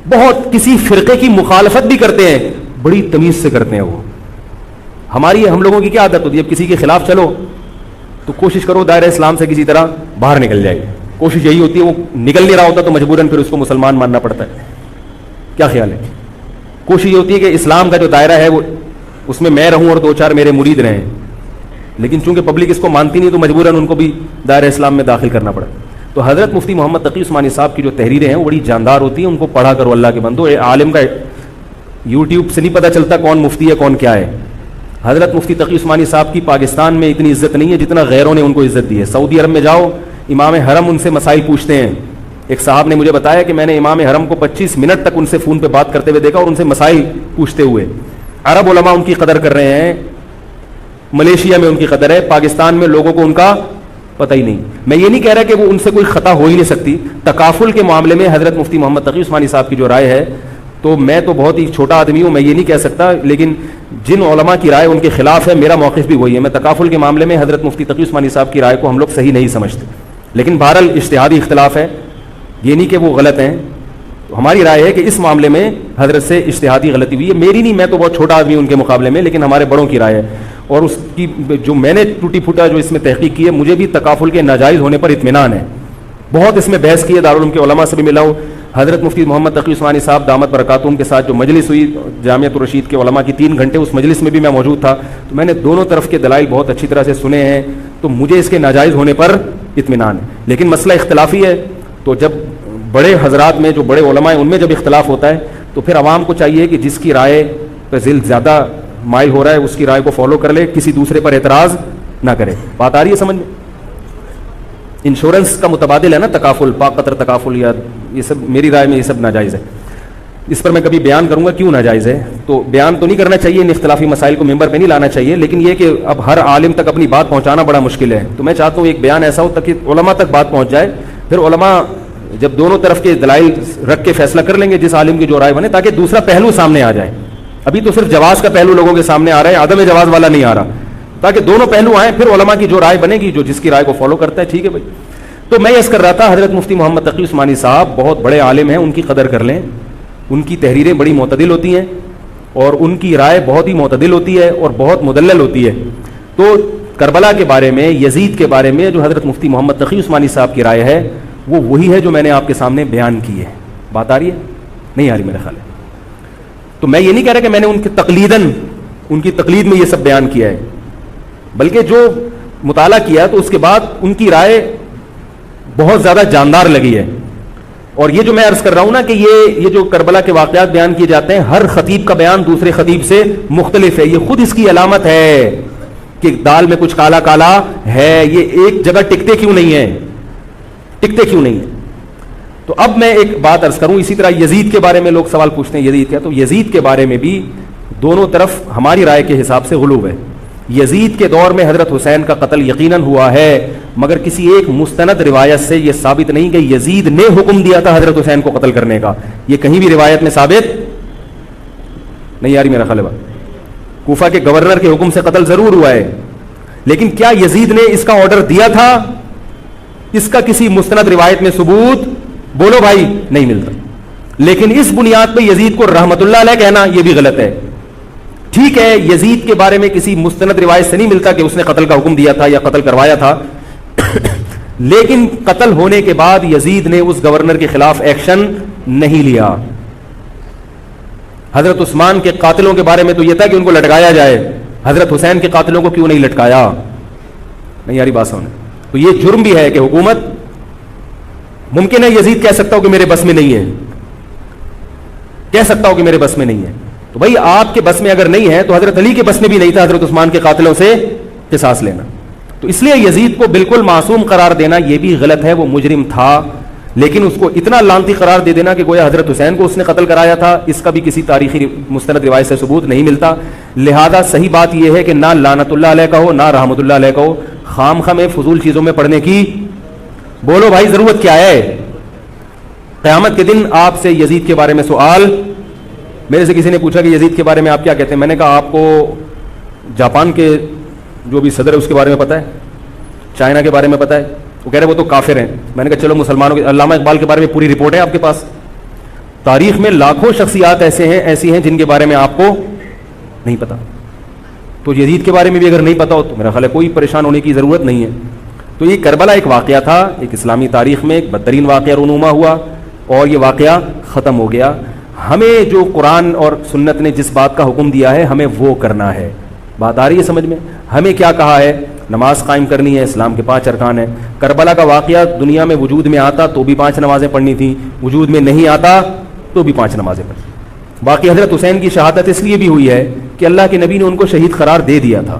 بہت کسی فرقے کی مخالفت بھی کرتے ہیں بڑی تمیز سے کرتے ہیں. وہ ہم لوگوں کی کیا عادت ہوتی ہے, جب کسی کے خلاف چلو تو کوشش کرو دائرہ اسلام سے کسی طرح باہر نکل جائے. کوشش یہی ہوتی ہے, وہ نکل نہیں رہا ہوتا تو مجبوراً پھر اس کو مسلمان ماننا پڑتا ہے. کیا خیال ہے؟ کوشش یہ ہوتی ہے کہ اسلام کا جو دائرہ ہے وہ اس میں رہوں اور 2-4 میرے مرید رہیں, لیکن چونکہ پبلک اس کو مانتی نہیں تو مجبوراً ان کو بھی دائرہ اسلام میں داخل کرنا پڑا. تو حضرت مفتی محمد تقی عثمانی صاحب کی جو تحریریں ہیں وہ بڑی جاندار ہوتی ہیں, ان کو پڑھا کرو اللہ کے بندو. عالم کا یوٹیوب سے نہیں پتہ چلتا کون مفتی ہے کون کیا ہے. حضرت مفتی تقی عثمانی صاحب کی پاکستان میں اتنی عزت نہیں ہے جتنا غیروں نے ان کو عزت دی ہے. سعودی عرب میں جاؤ, امام حرم ان سے مسائل پوچھتے ہیں. ایک صاحب نے مجھے بتایا کہ میں نے امام حرم کو 25 منٹ تک ان سے فون پہ بات کرتے ہوئے دیکھا اور ان سے مسائل پوچھتے ہوئے. عرب علماء ان کی قدر کر رہے ہیں, ملیشیا میں ان کی قدر ہے, پاکستان میں لوگوں کو ان کا پتہ ہی نہیں. میں یہ نہیں کہہ رہا کہ وہ ان سے کوئی خطا ہو ہی نہیں سکتی. تکافل کے معاملے میں حضرت مفتی محمد تقی عثمانی صاحب کی جو رائے ہے, تو میں تو بہت ہی چھوٹا آدمی ہوں, میں یہ نہیں کہہ سکتا, لیکن جن علماء کی رائے ان کے خلاف ہے میرا موقف بھی وہی ہے. میں تکافل کے معاملے میں حضرت مفتی تقی عثمانی صاحب کی رائے کو ہم لوگ صحیح نہیں سمجھتے, لیکن بہرحال اجتہادی اختلاف ہے, یہ نہیں کہ وہ غلط ہیں. ہماری رائے ہے کہ اس معاملے میں حضرت سے اجتہادی غلطی ہوئی ہے. میری نہیں, میں تو بہت چھوٹا آدمی ہوں ان کے مقابلے میں, لیکن ہمارے بڑوں کی رائے ہے. اور اس کی جو میں نے ٹوٹی پھوٹا جو اس میں تحقیق کی ہے, مجھے بھی تکافل کے ناجائز ہونے پر اطمینان ہے. بہت اس میں بحث کی ہے, دارالعلوم کے علماء سے بھی ملا ہوں. حضرت مفتی محمد تقی عثمانی صاحب دامت برکاتہم کے ساتھ جو مجلس ہوئی جامعۃ الرشید کے علماء کی 3 گھنٹے, اس مجلس میں بھی میں موجود تھا, تو میں نے دونوں طرف کے دلائل بہت اچھی طرح سے سنے ہیں. تو مجھے اس کے ناجائز ہونے پر اطمینان ہے. لیکن مسئلہ اختلافی ہے, تو جب بڑے حضرات میں جو بڑے علماء ہیں ان میں جب اختلاف ہوتا ہے تو پھر عوام کو چاہیے کہ جس کی رائے پہ ذل زیادہ مائل ہو رہا ہے اس کی رائے کو فالو کر لے, کسی دوسرے پر اعتراض نہ کرے. بات آ رہی ہے سمجھ میں؟ انشورنس کا متبادل ہے نا تکافل, پاک قطر تکافل, یا یہ سب میری رائے میں یہ سب ناجائز ہے. اس پر میں کبھی بیان کروں گا کیوں ناجائز ہے. تو بیان تو نہیں کرنا چاہیے, ان اختلافی مسائل کو ممبر پہ نہیں لانا چاہیے, لیکن یہ کہ اب ہر عالم تک اپنی بات پہنچانا بڑا مشکل ہے. تو میں چاہتا ہوں ایک بیان ایسا ہو تاکہ علماء تک بات پہنچ جائے, پھر علماء جب دونوں طرف کے دلائل رکھ کے فیصلہ کر لیں گے جس عالم کی جو رائے بنے, تاکہ دوسرا پہلو سامنے آ جائے. ابھی تو صرف جواز کا پہلو لوگوں کے سامنے آ رہا ہے, عدم جواز والا نہیں آ رہا, تاکہ دونوں پہلو آئیں, پھر علماء کی جو رائے بنے گی جو جس کی رائے کو فالو کرتا ہے. ٹھیک ہے بھائی. تو میں یہ کر رہا تھا, حضرت مفتی محمد تقی عثمانی صاحب بہت بڑے عالم ہیں, ان کی قدر کر لیں. ان کی تحریریں بڑی معتدل ہوتی ہیں اور ان کی رائے بہت ہی معتدل ہوتی ہے اور بہت مدلل ہوتی ہے. تو کربلا کے بارے میں, یزید کے بارے میں جو حضرت مفتی محمد تقی عثمانی صاحب کی رائے ہے وہ وہی ہے جو میں نے آپ کے سامنے بیان کی ہے. بات آ رہی ہے؟ نہیں آ رہی میرے خیال ہے. تو میں یہ نہیں کہہ رہا کہ میں نے ان کی تقلید میں یہ سب بیان کیا ہے, بلکہ جو مطالعہ کیا تو اس کے بعد ان کی رائے بہت زیادہ جاندار لگی ہے. اور یہ جو میں عرض کر رہا ہوں نا کہ یہ جو کربلا کے واقعات بیان کیے جاتے ہیں, ہر خطیب کا بیان دوسرے خطیب سے مختلف ہے. یہ خود اس کی علامت ہے کہ دال میں کچھ کالا کالا ہے, یہ ایک جگہ ٹکتے کیوں نہیں ہیں. تو اب میں ایک بات عرض کروں. اسی طرح یزید کے بارے میں لوگ سوال پوچھتے ہیں یزید کیا, تو یزید کے بارے میں بھی دونوں طرف ہماری رائے کے حساب سے غلوب ہے. یزید کے دور میں حضرت حسین کا قتل یقیناً ہوا ہے, مگر کسی ایک مستند روایت سے یہ ثابت نہیں کہ یزید نے حکم دیا تھا حضرت حسین کو قتل کرنے کا. یہ کہیں بھی روایت میں ثابت نہیں آ رہی میرا خیال ہے. کوفہ کے گورنر کے حکم سے قتل ضرور ہوا ہے, لیکن کیا یزید نے اس کا آرڈر دیا تھا؟ اس کا کسی مستند روایت میں ثبوت بولو بھائی نہیں ملتا. لیکن اس بنیاد پہ یزید کو رحمت اللہ علیہ کہنا یہ بھی غلط ہے. ٹھیک ہے, یزید کے بارے میں کسی مستند روایت سے نہیں ملتا کہ اس نے قتل کا حکم دیا تھا یا قتل کروایا تھا, لیکن قتل ہونے کے بعد یزید نے اس گورنر کے خلاف ایکشن نہیں لیا. حضرت عثمان کے قاتلوں کے بارے میں تو یہ تھا کہ ان کو لٹکایا جائے, حضرت حسین کے قاتلوں کو کیوں نہیں لٹکایا؟ نہیں یاری بات سمجھ. تو یہ جرم بھی ہے کہ حکومت, ممکن ہے یزید کہہ سکتا ہو کہ میرے بس میں نہیں ہے, کہہ سکتا ہو کہ میرے بس میں نہیں ہے. تو بھائی آپ کے بس میں اگر نہیں ہے تو حضرت علی کے بس میں بھی نہیں تھا حضرت عثمان کے قاتلوں سے قصاص لینا. تو اس لیے یزید کو بالکل معصوم قرار دینا یہ بھی غلط ہے. وہ مجرم تھا, لیکن اس کو اتنا لعنتی قرار دے دینا کہ گویا حضرت حسین کو اس نے قتل کرایا تھا, اس کا بھی کسی تاریخی مستند روایت سے ثبوت نہیں ملتا. لہذا صحیح بات یہ ہے کہ نہ لعنت اللہ علیہ کا ہو نہ رحمت اللہ علیہ کا ہو. خام خواہ میں فضول چیزوں میں پڑھنے کی بولو بھائی ضرورت کیا ہے؟ قیامت کے دن آپ سے یزید کے بارے میں سوال, میرے سے کسی نے پوچھا کہ یزید کے بارے میں آپ کیا کہتے ہیں. میں نے کہا آپ کو جاپان کے جو بھی صدر ہے اس کے بارے میں پتہ ہے, چائنا کے بارے میں پتہ ہے؟ وہ کہہ رہے وہ تو کافر ہیں. میں نے کہا چلو مسلمانوں کے, علامہ اقبال کے بارے میں پوری رپورٹ ہے آپ کے پاس. تاریخ میں لاکھوں شخصیات ایسی ہیں جن کے بارے میں آپ کو نہیں پتا. تو یزید کے بارے میں بھی اگر نہیں پتا ہو تو میرا خیال ہے کوئی پریشان ہونے کی ضرورت نہیں ہے. تو یہ کربلا ایک واقعہ تھا, ایک اسلامی تاریخ میں ایک بدترین واقعہ رونما ہوا اور یہ واقعہ ختم ہو گیا. ہمیں جو قرآن اور سنت نے جس بات کا حکم دیا ہے ہمیں وہ کرنا ہے. بات آ رہی ہے سمجھ میں؟ ہمیں کیا کہا ہے؟ نماز قائم کرنی ہے, اسلام کے 5 ارکان ہیں. کربلا کا واقعہ دنیا میں وجود میں آتا تو بھی 5 نمازیں پڑھنی تھیں, وجود میں نہیں آتا تو بھی 5 نمازیں پڑھنی. باقی حضرت حسین کی شہادت اس لیے بھی ہوئی ہے کہ اللہ کے نبی نے ان کو شہید قرار دے دیا تھا.